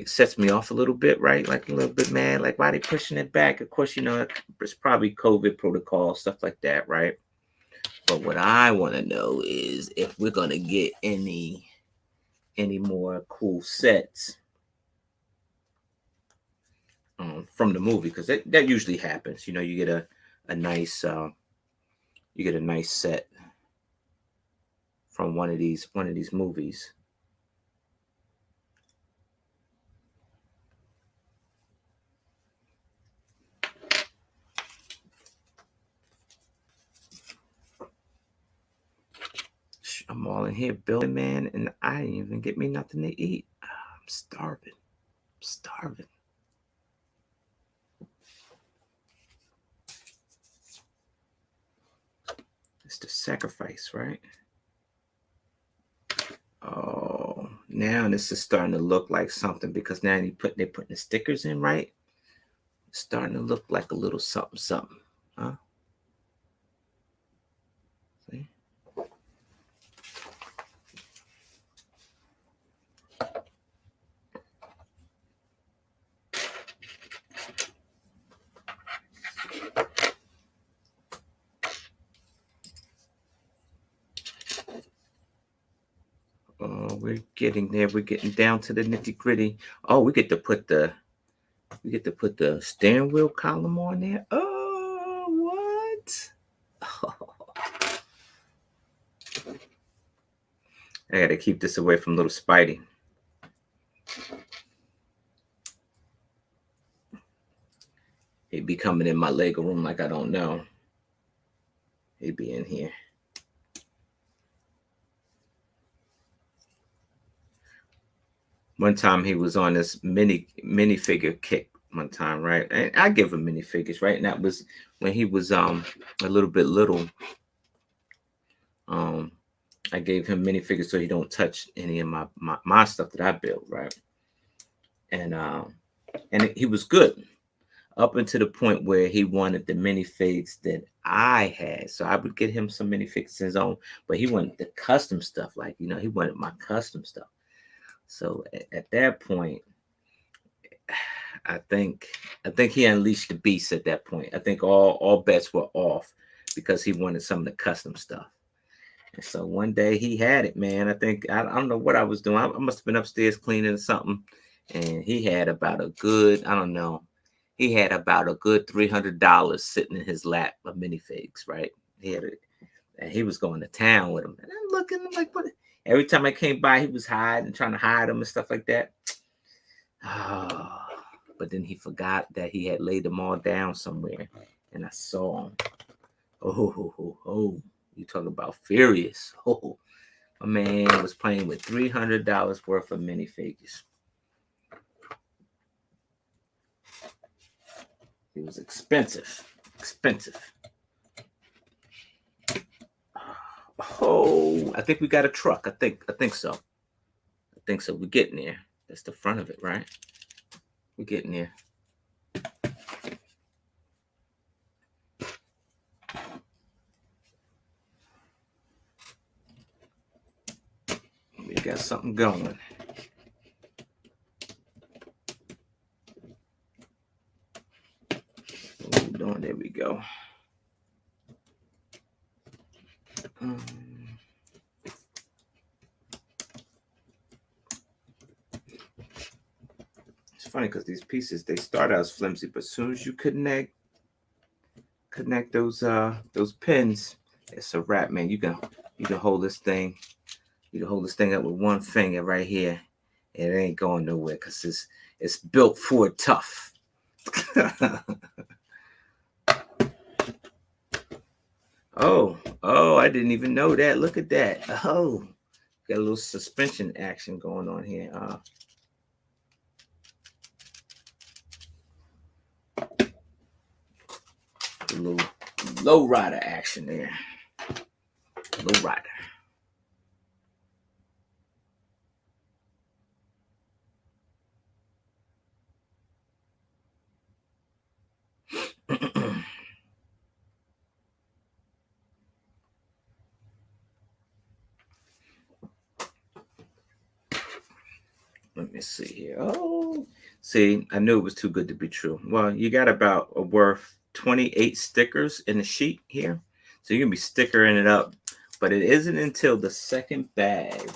sets me off a little bit, right? Like a little bit mad. Like, why are they pushing it back? Of course, you know, it's probably COVID protocol, stuff like that, right? But what I want to know is if we're gonna get any more cool sets from the movie, because that usually happens. You know, you get a nice set from one of these movies. I'm all in here building, man, and I didn't even get me nothing to eat. I'm starving. It's the sacrifice, right? Oh, now this is starting to look like something, because now they're putting the stickers in, right? It's starting to look like a little something, huh? See? Oh, we're getting there. We're getting down to the nitty gritty. Oh, we get to put the steering wheel column on there. Oh, what? Oh. I gotta keep this away from little Spidey. He'd be coming in my Lego room like I don't know. He'd be in here. One time he was on this minifigure kick one time, right? And I give him minifigures, right? And that was when he was a little bit little. Um I gave him minifigures so he don't touch any of my stuff that I built, right? And he was good up until the point where he wanted the minifigs that I had. So I would get him some minifigs in his own, but he wanted the custom stuff, like he wanted my custom stuff. So at that point, I think he unleashed the beast at that point. I think all bets were off because he wanted some of the custom stuff. And so one day he had it, man. I think I don't know what I was doing. I must have been upstairs cleaning or something, and he had about a good, I don't know, he had about a good $300 sitting in his lap of minifigs, right? He had it, and he was going to town with them. And I'm looking, I'm like, what? Every time I came by, he was hiding, trying to hide them and stuff like that. Oh, but then he forgot that he had laid them all down somewhere, and I saw him. Oh, you talk about furious. Oh, my man was playing with $300 worth of minifigures. It was expensive. Oh, I think we got a truck. I think so. We're getting there. That's the front of it, right? We're getting there. We got something going. What are we doing? There we go. It's funny because these pieces, they start out as flimsy, but as soon as you connect those pins, it's a wrap, man. You can hold this thing. You can hold this thing up with one finger right here. And it ain't going nowhere because it's built for it tough. Oh, I didn't even know that. Look at that. Oh, got a little suspension action going on here. A little low rider action there. Low rider. Let me see here. Oh, see, I knew it was too good to be true. Well, you got about a worth 28 stickers in the sheet here. So you're going to be stickering it up. But it isn't until the second bag.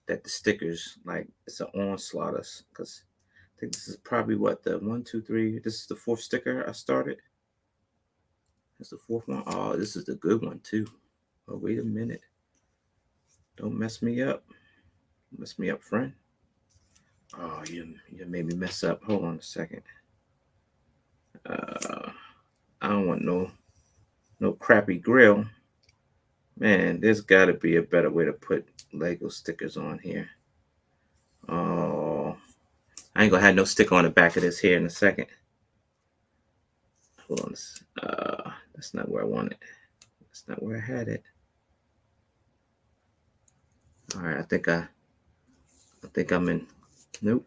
That the stickers, like, it's an onslaught. Because I think this is probably what, the 1, 2, 3. This is the fourth sticker I started. That's the fourth one. Oh, this is the good one, too. Oh, wait a minute. Don't mess me up. Mess me up, friend. Oh, you made me mess up. Hold on a second. I don't want no crappy grill. Man, there's got to be a better way to put Lego stickers on here. Oh, I ain't gonna have no sticker on the back of this here in a second. Hold on. That's not where I want it. That's not where I had it. All right, I think I'm in. Nope.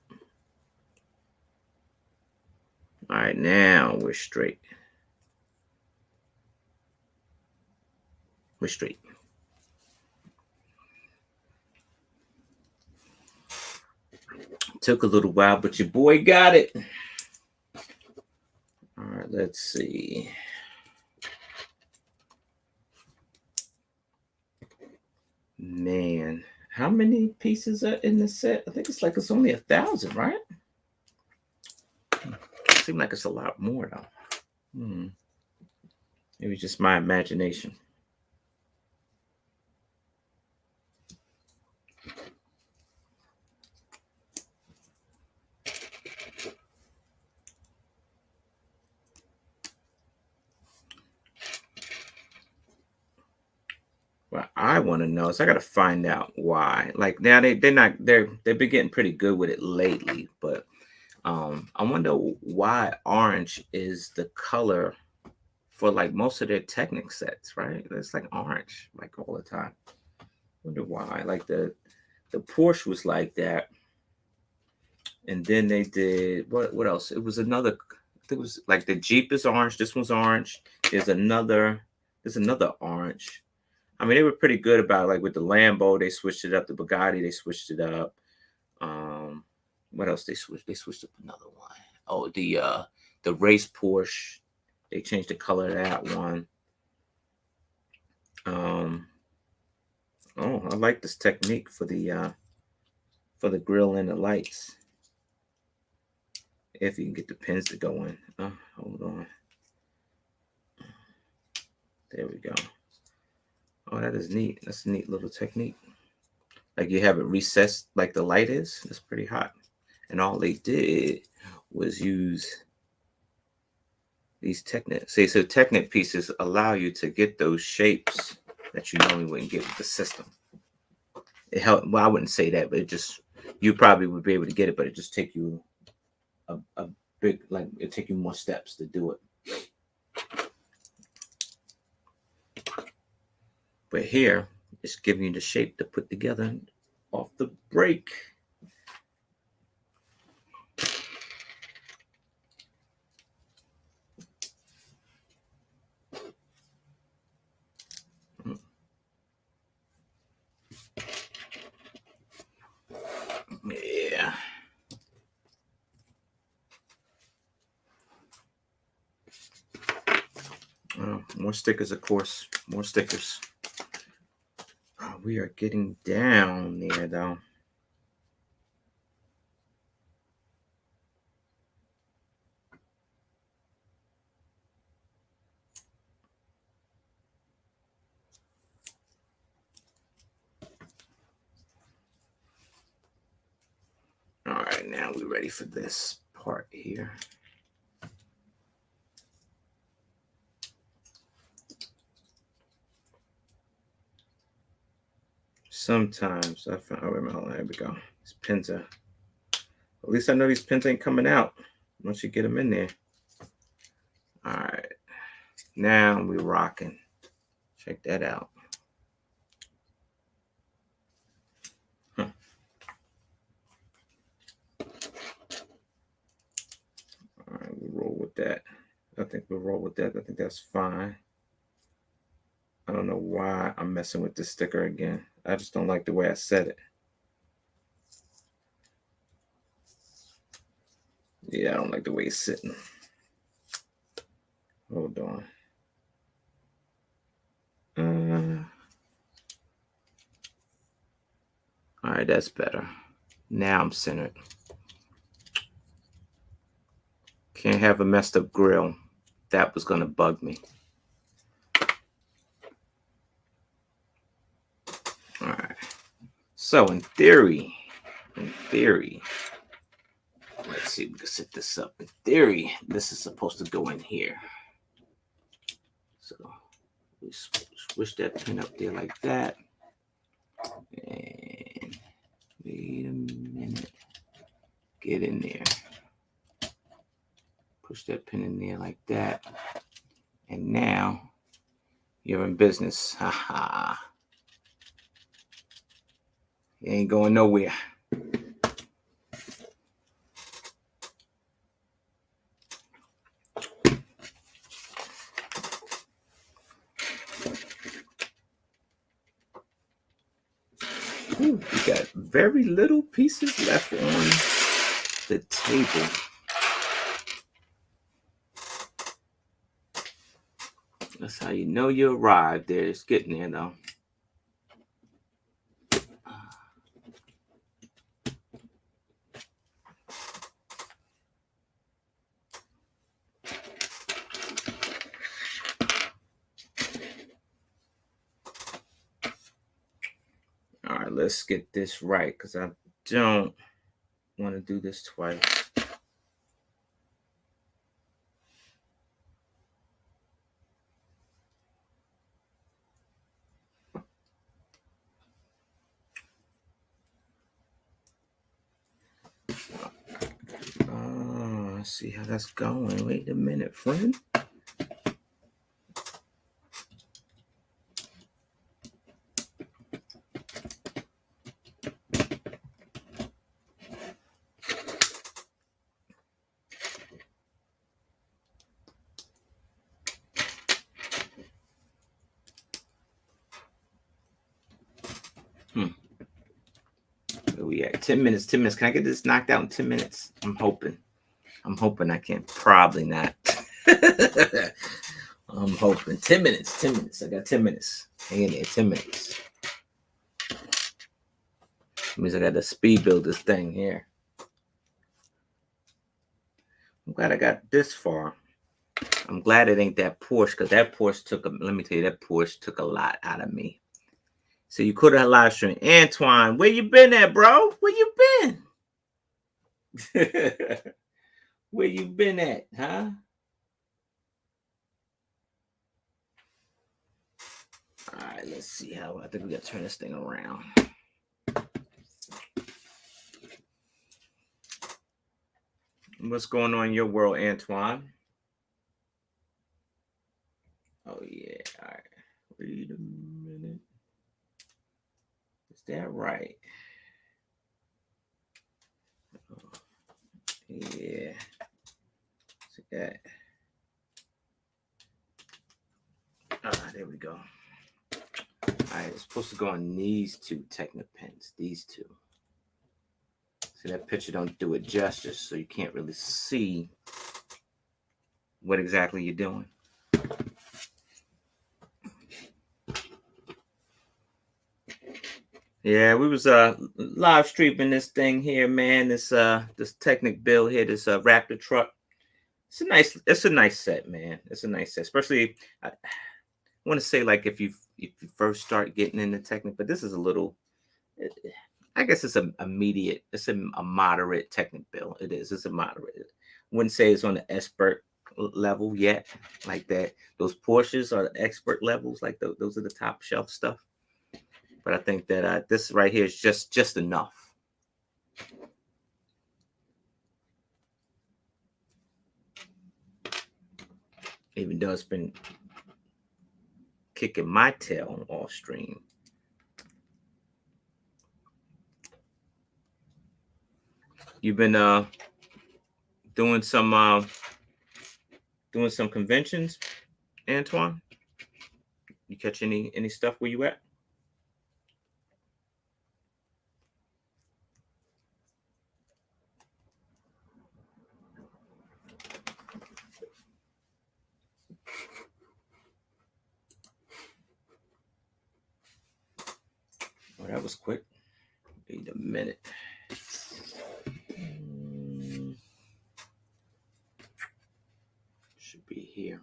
All right, now we're straight. We're straight. Took a little while, but your boy got it. All right, let's see. Man, how many pieces are in the set? I think it's only 1,000, right? Seems like it's a lot more though. Maybe just my imagination. What I want to know is I got to find out why. Like now they've been getting pretty good with it lately, but I wonder why orange is the color for like most of their Technic sets, right? It's like orange like all the time. Wonder why. Like the Porsche was like that, and then they did what else? It was another. I think it was like the Jeep is orange. This one's orange. There's another orange. I mean, they were pretty good about it. Like with the Lambo, they switched it up. The Bugatti, they switched it up. Um, what else they switched? They switched up another one. Oh, the race Porsche. They changed the color of that one. Um, oh, I like this technique for the grill and the lights. If you can get the pins to go in. Oh, hold on. There we go. Oh, that is neat. That's a neat little technique. Like you have it recessed like the light is. That's pretty hot. And all they did was use these Technic. See, so Technic pieces allow you to get those shapes that you normally wouldn't get with the system. It helped. Well, I wouldn't say that, but it just you probably would be able to get it, but it just take you a big like it take you more steps to do it. But here, it's giving you the shape to put together off the break. Yeah. More stickers, of course. More stickers. Oh, we are getting down there, though. All right, now we're ready for this part here. Sometimes I found, oh, wait a minute, there we go. These pins are, at least I know these pins ain't coming out once you get them in there. All right, now we're rocking. Check that out. Huh. All right, we roll with that. I think we'll roll with that. I think that's fine. I don't know why I'm messing with this sticker again. I just don't like the way I set it. Yeah, I don't like the way it's sitting. Hold on. All right, that's better. Now I'm centered. Can't have a messed up grill. That was gonna bug me. All right. So in theory, let's see, we can set this up. In theory, this is supposed to go in here. So we switch that pin up there like that. And wait a minute. Get in there. Push that pin in there like that. And now you're in business. Haha. You ain't going nowhere. Ooh, we got very little pieces left on the table. That's how you know you arrived there. It's getting there though. All right, let's get this right because I don't want to do this twice. to see how that's going. Wait a minute, friend. Where we at? 10 minutes. 10 minutes. Can I get this knocked out in 10 minutes? I'm hoping I can. Probably not. I'm hoping. 10 minutes. 10 minutes. I got 10 minutes. Hang in there. 10 minutes. That means I got to speed build this thing here. I'm glad I got this far. I'm glad it ain't that Porsche, because that Porsche took let me tell you, that Porsche took a lot out of me. So you could have live streamed. Antoine, where you been at, bro? Where you been? Where you been at, huh? All right, let's see how. I think we got to turn this thing around. What's going on in your world, Antoine? Oh, yeah. All right. Wait a minute. Is that right? Oh, yeah. See that? There we go. All right, it's supposed to go on these two Technic pins. These two. See, that picture don't do it justice, so you can't really see what exactly you're doing. Yeah, we was live streaming this thing here, man. This Technic build here, this Raptor truck. It's a nice set, man. It's a nice set, especially I want to say, like, if you first start getting into Technic, but this is a little, I guess it's it's a moderate Technic build. It is. It's a moderate. Wouldn't say it's on the expert level yet, like that. Those Porsches are the expert levels, like those are the top shelf stuff. But I think that this right here is just enough. Even though it's been kicking my tail on all stream. You've been doing some conventions, Antoine? You catch any stuff where you at? Oh, that was quick. Wait a minute. Should be here.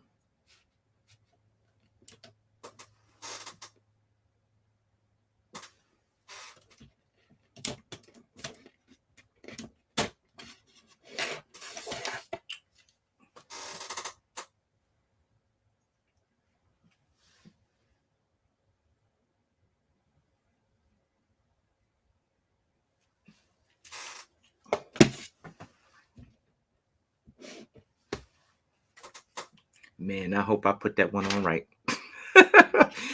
Man, I hope I put that one on right.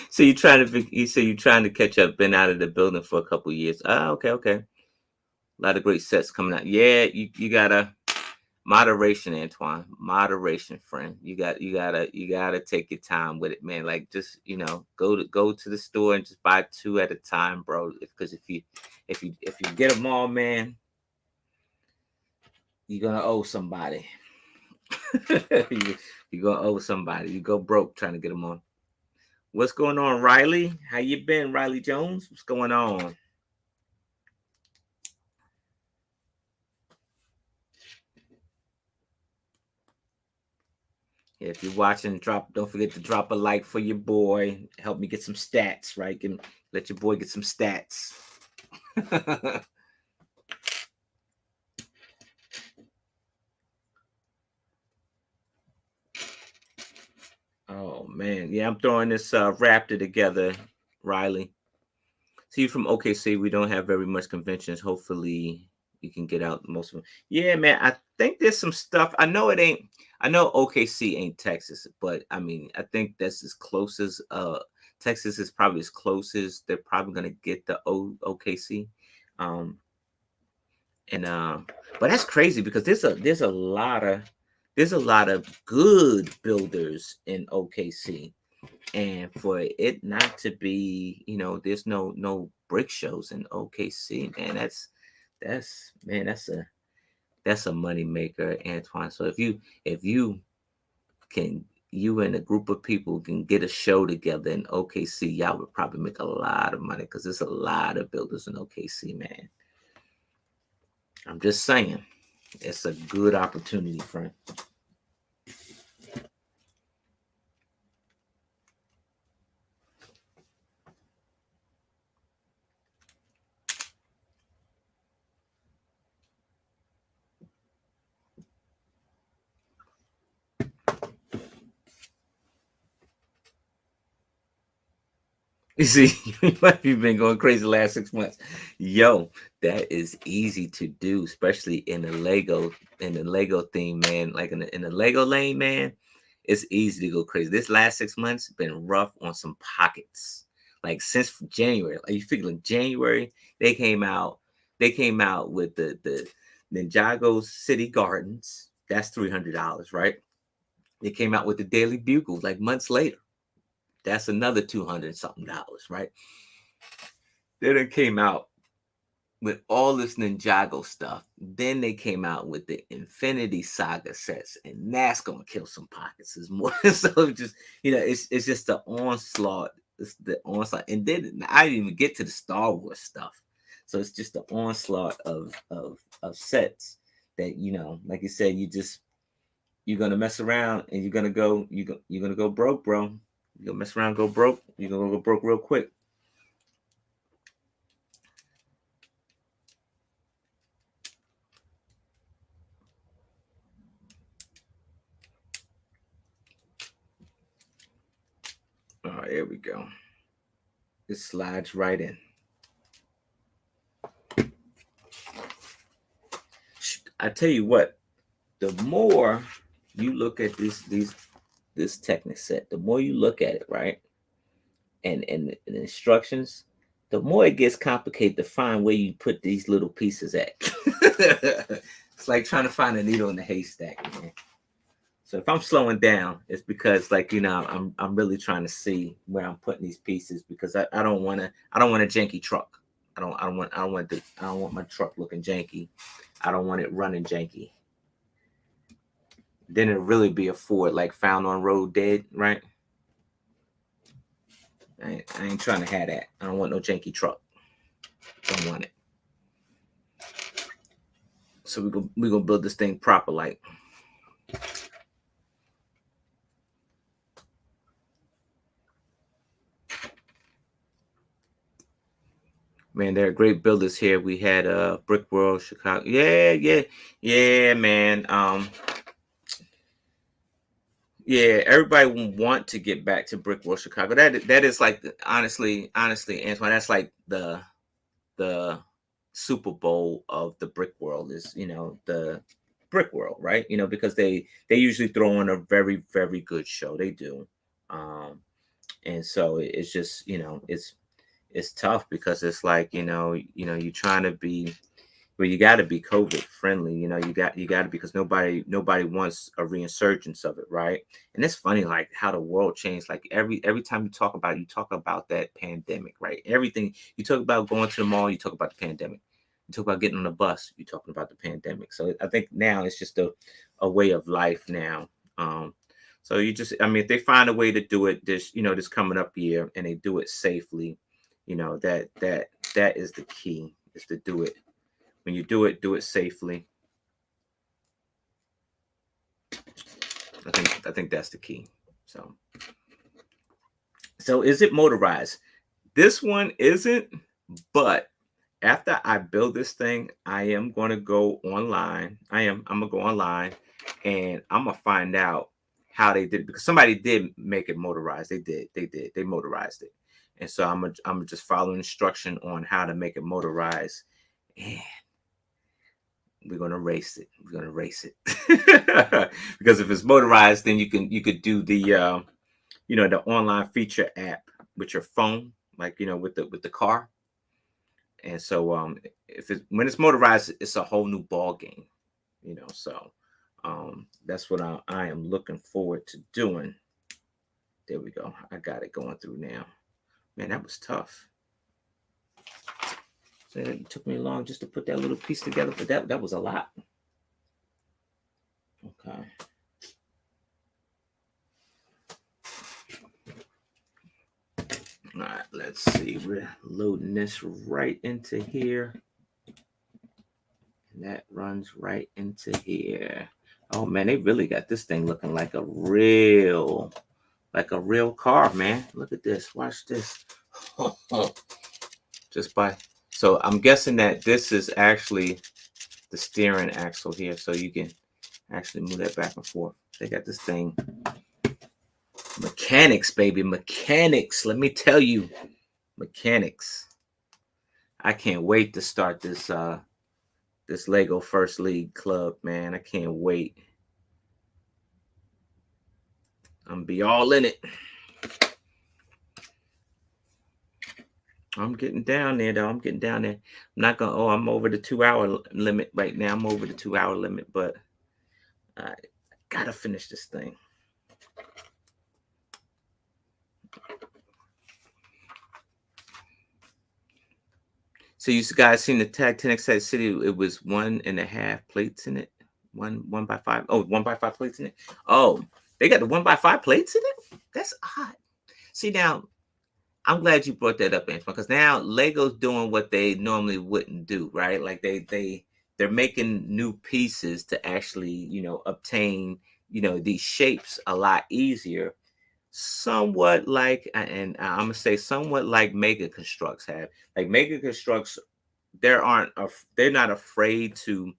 So you say you're trying to catch up. Been out of the building for a couple of years. Okay. A lot of great sets coming out. Yeah, you gotta moderation, Antoine. Moderation, friend. You gotta take your time with it, man. Like, just go to the store and just buy 2 at a time, bro. Because if you get them all, man, you're gonna owe somebody. You're gonna owe somebody. You go broke trying to get them on. What's going on, Riley? How you been, Riley Jones? What's going on? Yeah, if you're watching, don't forget to drop a like for your boy. Help me get some stats, right? Let your boy get some stats. Oh man, yeah, I'm throwing this Raptor together, Riley. See, from OKC, we don't have very much conventions. Hopefully, you can get out most of them. Yeah, man, think there's some stuff. I know it ain't. I know OKC ain't Texas, but I mean, I think that's as close as Texas is probably as close as they're probably gonna get the OKC. Um, and but that's crazy because there's a lot of good builders in OKC, and for it not to be, there's no brick shows in OKC, man. That's man, that's a money maker, Antoine. So if you can you and a group of people can get a show together in OKC, y'all would probably make a lot of money because there's a lot of builders in OKC, man. I'm just saying, it's a good opportunity, friend. You see, you might have been going crazy the last 6 months. Yo, that is easy to do, especially in the Lego theme, man. Like in the Lego lane, man, it's easy to go crazy. This last 6 months been rough on some pockets. Like since January, like you figure like January, they came out, with the Ninjago City Gardens. That's $300, right? They came out with the Daily Bugle like months later. That's another 200 something dollars, right? Then it came out with all this Ninjago stuff. Then they came out with the Infinity Saga sets, and that's gonna kill some pockets. Is more so just it's just the onslaught. It's the onslaught, and then I didn't even get to the Star Wars stuff. So it's just the onslaught of sets that like you said, you're gonna mess around and you're gonna go broke, bro. You're gonna mess around, go broke. You're gonna go broke real quick. All right, here we go. It slides right in. I tell you what, the more you look at this Technic set, the more you look at it, right? And the instructions, the more it gets complicated to find where you put these little pieces at. It's like trying to find a needle in the haystack, man. So if I'm slowing down, it's because I'm really trying to see where I'm putting these pieces because I don't want a janky truck. I don't want my truck looking janky. I don't want it running janky. Then it'll really be a Ford like found on road dead, right? I ain't trying to have that. I don't want no janky truck. Don't want it. So we gonna build this thing proper, like. Man, there are great builders here. We had Brick World, Chicago. Yeah, man. Yeah, everybody want to get back to Brick World, Chicago. That is like honestly, Antoine, that's like the Super Bowl of the brick world is the brick world, right? Because they usually throw on a very very good show. They do, and so it's just it's tough because it's like you're trying to be, well, you got to be COVID friendly. You got to, because nobody wants a resurgence of it, right? And it's funny, like how the world changed. Like every time you talk about that pandemic, right? Everything you talk about going to the mall, you talk about the pandemic. You talk about getting on the bus, you're talking about the pandemic. So I think now it's just a way of life now. So I mean, if they find a way to do it this coming up year and they do it safely, that is the key, is to do it. When you do it safely. I think that's the key. So is it motorized? This one isn't, but after I build this thing, I am going to go online. I'm gonna go online and I'm gonna find out how they did it, because somebody did make it motorized. They motorized it. And so I'm just following instruction on how to make it motorized. And we're gonna race it. We're gonna race it because if it's motorized, then you could do the the online feature app with your phone, like with the car. And so if it's when it's motorized, it's a whole new ball game. So that's what I am looking forward to doing. There we go. I got it going through now. Man, that was tough. So it took me long just to put that little piece together, but that was a lot. Okay. All right, let's see. We're loading this right into here. And that runs right into here. Oh man, they really got this thing looking like a real car, man. Look at this. Watch this. So I'm guessing that this is actually the steering axle here, so you can actually move that back and forth. They got this thing. Mechanics, baby. Mechanics. Let me tell you. Mechanics. I can't wait to start this this Lego First League Club, man. I can't wait. I'm gonna be all in it. I'm getting down there, though. I'm getting down there. I'm not gonna. Oh, I'm over the 2-hour limit right now. I'm over the 2-hour limit, but I gotta finish this thing. So you guys seen the Technic Set City? It was 1.5 plates in it. 1 by 5. Oh, 1 by 5 plates in it. Oh, they got the 1 by 5 plates in it. That's odd. See now, I'm glad you brought that up, Antoine, because now Lego's doing what they normally wouldn't do, right? Like they're making new pieces to actually obtain these shapes a lot easier. Somewhat like, and I'm gonna say somewhat like Mega Constructs have. Like Mega Constructs, they're not afraid to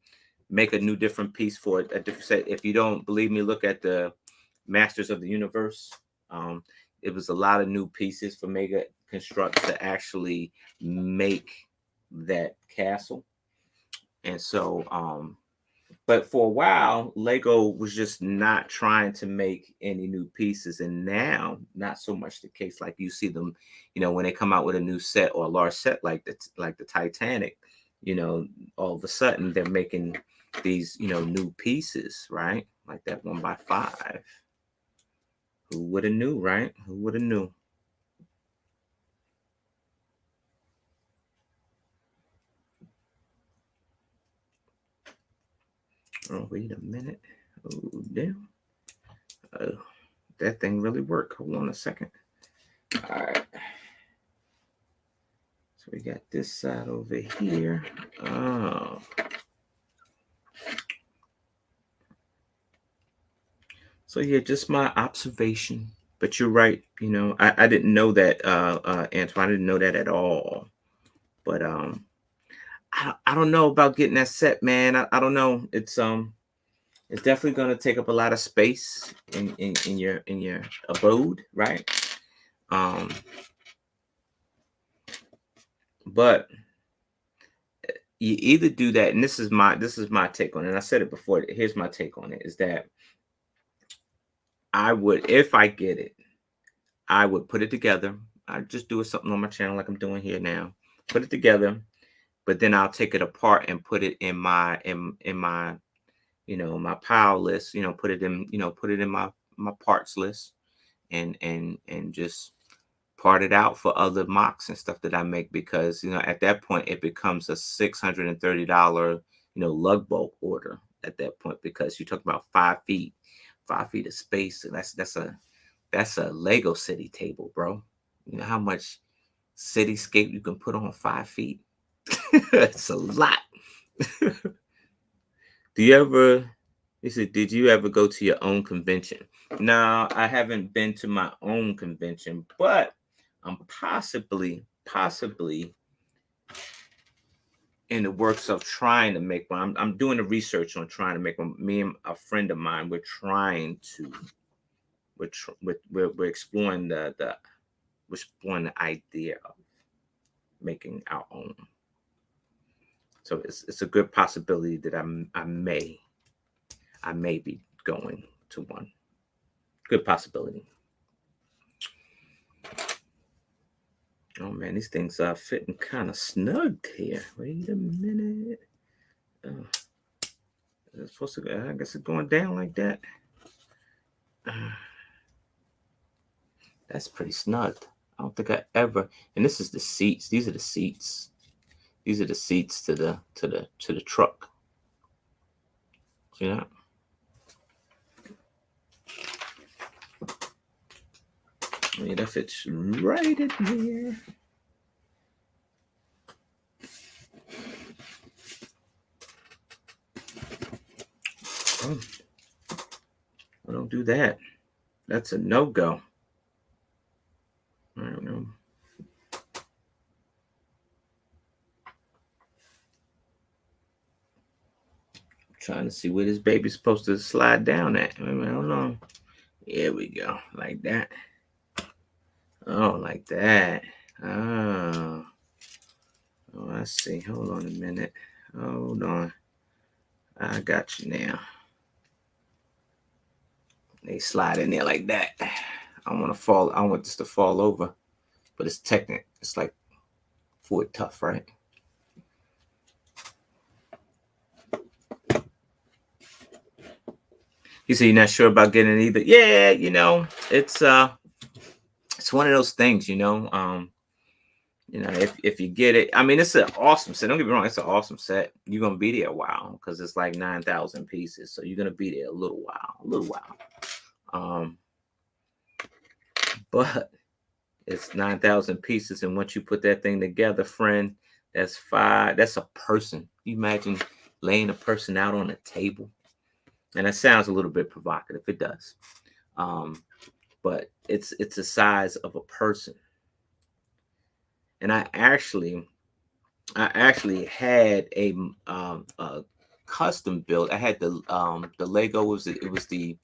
make a new different piece for a different set. If you don't believe me, look at the Masters of the Universe. Um, it was a lot of new pieces for Mega Constructs to actually make that castle, and so but for a while, Lego was just not trying to make any new pieces, and now not so much the case. Like you see them, when they come out with a new set or a large set like the Titanic, all of a sudden they're making these new pieces, right? Like that 1 by 5. Who would have knew, right? Who would have knew? Oh, wait a minute. Oh, damn. Oh, that thing really worked. Hold on a second. All right. So we got this side over here. Oh. So yeah, just my observation. But you're right. I didn't know that, Antoine. I didn't know that at all. But I don't know about getting that set, man. I don't know. It's definitely going to take up a lot of space in your abode, right? Um, but you either do that, and this is my take on it. And I said it before. Here's my take on it: is that I would, if I get it, I would put it together. I just do something on my channel like I'm doing here now. Put it together, but then I'll take it apart and put it in my my pile list. Put it in my parts list, and just part it out for other mocks and stuff that I make, because at that point it becomes a $630 lug bolt order at that point, because you talk about 5 feet, 5 feet of space, and that's a Lego city table, bro. You know how much cityscape you can put on 5 feet? It's a lot. Did you ever go to your own convention? No, I haven't been to my own convention, but I'm possibly in the works of trying to make one. I'm doing the research on trying to make one. Me and a friend of mine, we're exploring we're exploring the idea of making our own. So it's a good possibility that I may be going to one. Good possibility. Oh man, these things are fitting kind of snug here. Wait a minute. It's supposed to go, I guess it's going down like that. That's pretty snug. I don't think I ever. And this is the seats. These are the seats. These are the seats to the truck. See that? Yeah, that fits right in here. Oh, don't do that. That's a no-go. I don't know. Trying to see where this baby's supposed to slide down at. I don't know. Here we go. Like that. Oh, like that. Oh. Oh, I see. Hold on a minute. Hold on. I got you now. They slide in there like that. I want to fall. I want this to fall over. But it's Technic. It's like Ford Tough, right? You say you're not sure about getting it either. Yeah, it's one of those things, if you get it, I mean, it's an awesome set. Don't get me wrong, it's an awesome set. You're gonna be there a while because it's like 9,000 pieces, so you're gonna be there a little while. But it's 9,000 pieces, and once you put that thing together, friend, that's a person. You imagine laying a person out on a table, and that sounds a little bit provocative. It does, but it's the size of a person. And I actually had a custom built. I had the Lego. It was the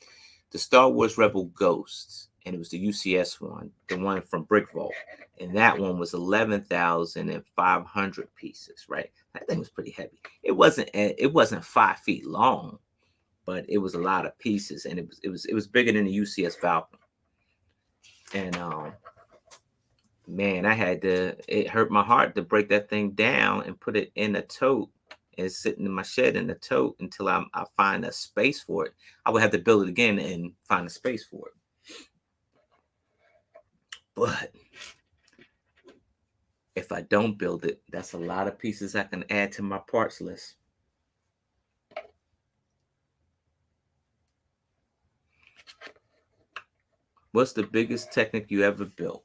Star Wars Rebel Ghosts, and it was the UCS one, the one from Brick Vault, and that one was 11,500 pieces. Right, that thing was pretty heavy. It wasn't 5 feet long, but it was a lot of pieces, and it was bigger than the UCS Falcon. And man, it hurt my heart to break that thing down and put it in a tote and sitting in my shed in the tote until I find a space for it. I would have to build it again and find a space for it. But if I don't build it, that's a lot of pieces I can add to my parts list. What's the biggest Technic you ever built?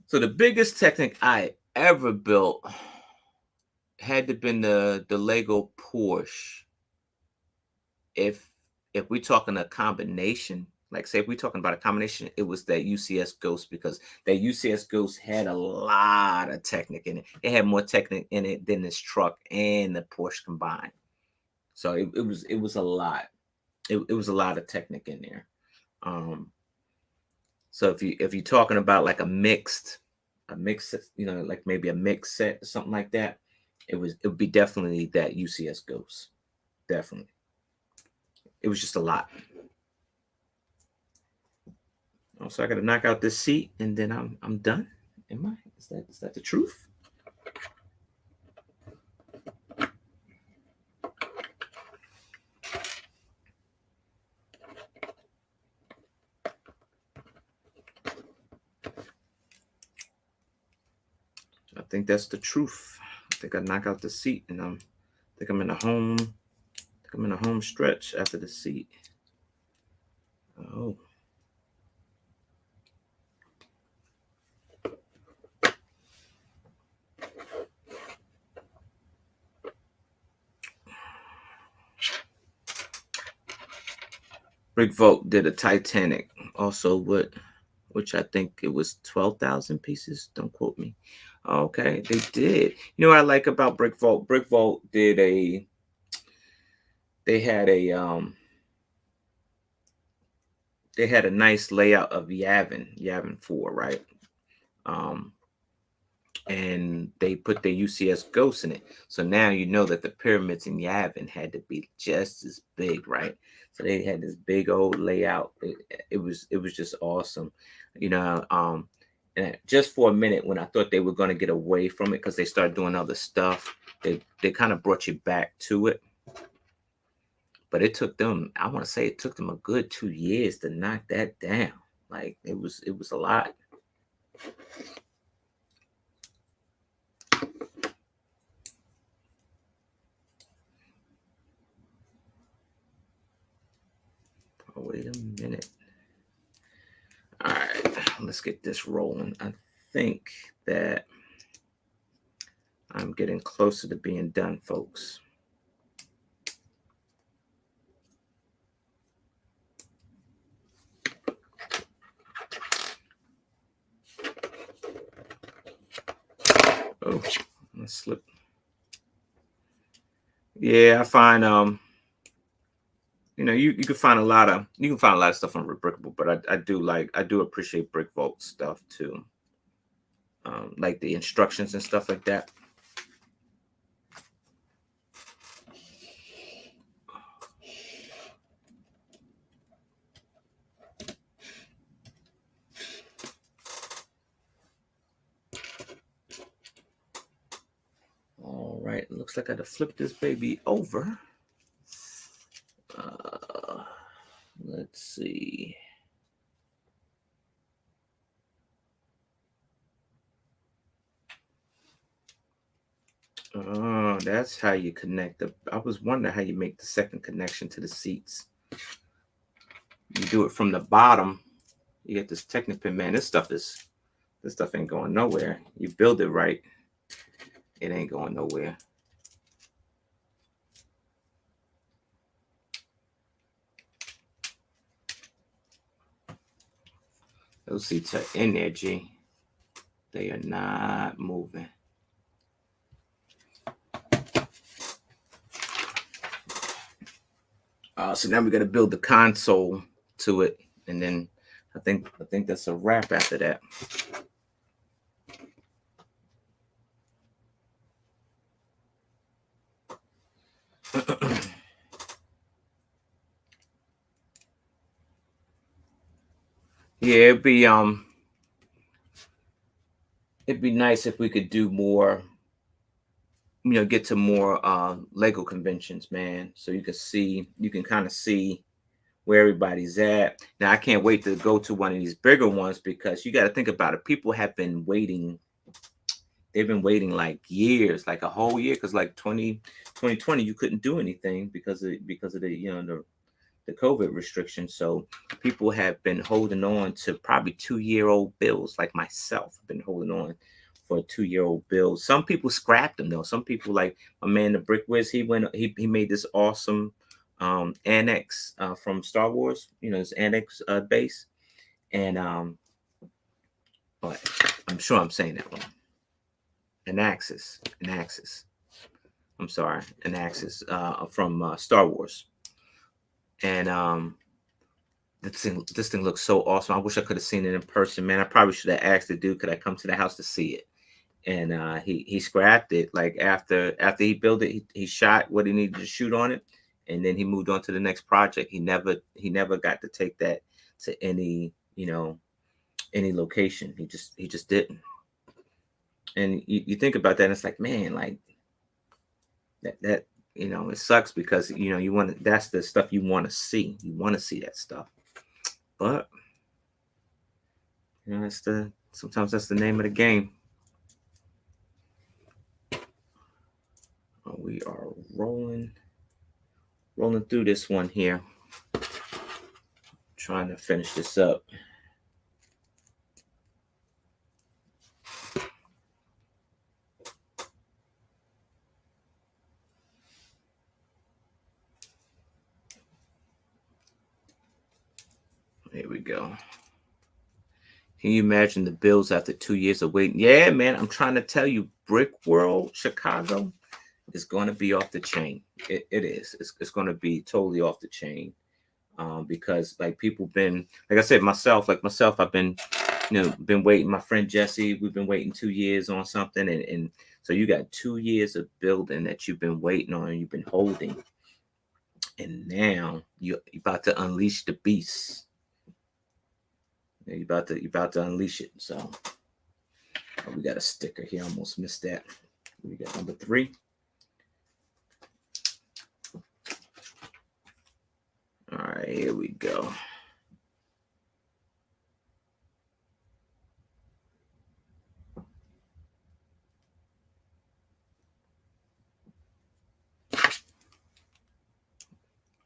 So the biggest Technic I ever built had to been the Lego Porsche. If we're talking a combination, like say if we're talking about a combination, it was that UCS Ghost, because that UCS Ghost had a lot of Technic in it. It had more Technic in it than this truck and the Porsche combined. So it was a lot. It was a lot of Technic in there. So if you're talking about like a mixed, like maybe a mixed set or something like that, it would be definitely that UCS Ghost. Definitely. It was just a lot. So I got to knock out this seat and then I'm done. Am I? Is that the truth? I think that's the truth. I think I knock out the seat and I think I'm in a home stretch after the seat. Oh. Brick Vault did a Titanic also, which I think it was 12,000 pieces. Don't quote me. Okay, they did. You know what I like about Brick Vault? Brick Vault did they had a nice layout of Yavin 4, right? and they put their UCS ghosts in it. So now you know that the pyramids in Yavin had to be just as big, right? So they had this big old layout. It was just awesome, you know. And just for a minute, when I thought they were going to get away from it because they started doing other stuff, they kind of brought you back to it. But it took them, I want to say, it took them a good 2 years to knock that down. Like it was a lot. Oh, wait a minute. All right, let's get this rolling. I think that I'm getting closer to being done, folks. Oh, let's slip. Yeah, I find you can find a lot of stuff on Rebrickable, but I do appreciate Brick Vault stuff too. Like the instructions and stuff like that. All right, looks like I gotta flip this baby over. Let's see. Oh, that's how you connect the. I was wondering how you make the second connection to the seats. You do it from the bottom. You get this Technic pin, man. This stuff ain't going nowhere. You build it right, it ain't going nowhere. Those seats are in there, G. They are not moving. So now we got to build the console to it, and then I think that's a wrap after that. Yeah, it'd be nice if we could do more, get to more Lego conventions, man, so you can kind of see where everybody's at. Now I can't wait to go to one of these bigger ones, because you got to think about it. People have been waiting. They've been waiting like years, like a whole year, because like 2020 you couldn't do anything because of the COVID restrictions. So people have been holding on to probably 2-year-old bills, like myself. I've been holding on for a 2-year-old bill. Some people scrapped them though. Some people, like my man, the Brick Wiz, he made this awesome annex from Star Wars, his annex base. And but I'm sure I'm saying that wrong. An axis. I'm sorry, an axis from Star Wars. And this thing looks so awesome. I wish I could have seen it in person, man. I probably should have asked the dude, could I come to the house to see it? And he scrapped it. Like after he built it, he shot what he needed to shoot on it, and then he moved on to the next project. He never got to take that to any location. He just didn't. And you think about that, and it's like, man, like that it sucks, because you want that's the stuff you want to see. You want to see that stuff. But sometimes that's the name of the game. We are rolling through this one here. Trying to finish this up. Here we go. Can you imagine the bills after 2 years of waiting? Yeah, man, I'm trying to tell you, Brick World Chicago is going to be off the chain. It is. It's going to be totally off the chain, because like people been, like I said, myself, I've been, been waiting. My friend Jesse, we've been waiting 2 years on something, and so you got 2 years of building that you've been waiting on, you've been holding, and now you're about to unleash the beast. You're about to unleash it. So we got a sticker here. Almost missed that. We got number 3. All right, here we go.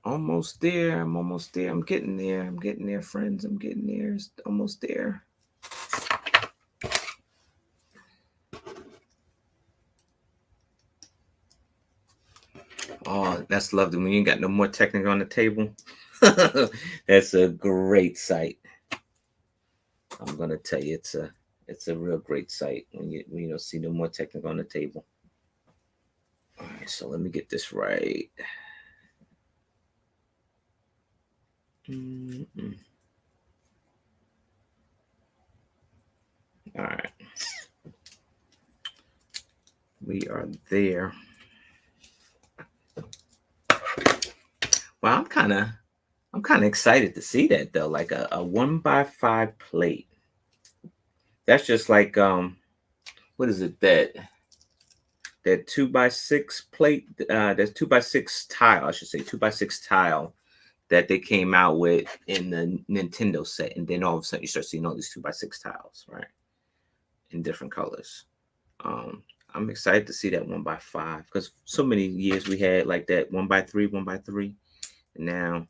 Almost there. I'm almost there. I'm getting there. I'm getting there, friends. I'm getting there. It's almost there. Oh, that's lovely. When you ain't got no more Technic on the table, that's a great sight. I'm gonna tell you, it's a real great sight when you don't see no more Technic on the table. All right, so let me get this right. All right, we are there. Well, I'm kind of excited to see that though, like a 1x5 plate. That's just like what is it, that 2x6 plate? That's 2x6 tile, I should say, 2x6 tile that they came out with in the Nintendo set, and then all of a sudden you start seeing all these 2x6 tiles, right, in different colors. I'm excited to see that 1x5 because so many years we had like that 1x3, 1x3. Now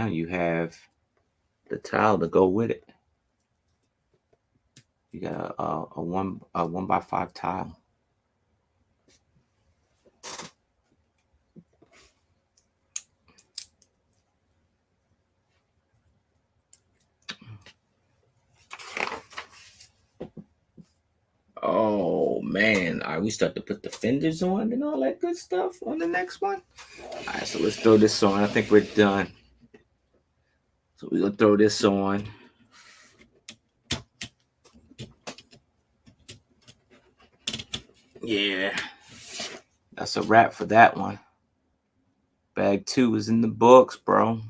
you have the tile to go with it. You got a 1x5 tile. Oh man, all right, we start to put the fenders on and all that good stuff on the next one. All right, so let's throw this on. I think we're done. So we're gonna throw this on. Yeah, that's a wrap for that one. Bag 2 is in the books, bro.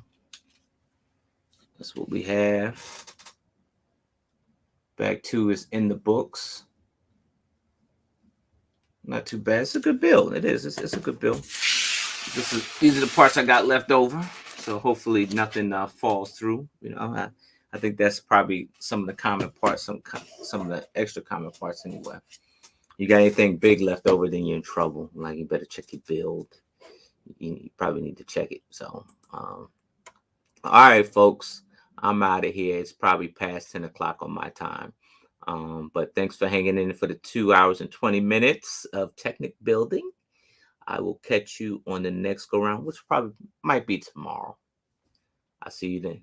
That's what we have. Bag 2 is in the books. Not too bad. It's a good build. It is. It's a good build. These are the parts I got left over. So hopefully nothing falls through. I think that's probably some of the common parts, some of the extra common parts anyway. You got anything big left over, then you're in trouble. Like, you better check your build. You probably need to check it. So, all right, folks. I'm out of here. It's probably past 10 o'clock on my time. But thanks for hanging in for the 2 hours and 20 minutes of Technic building. I will catch you on the next go round, which probably might be tomorrow. I'll see you then.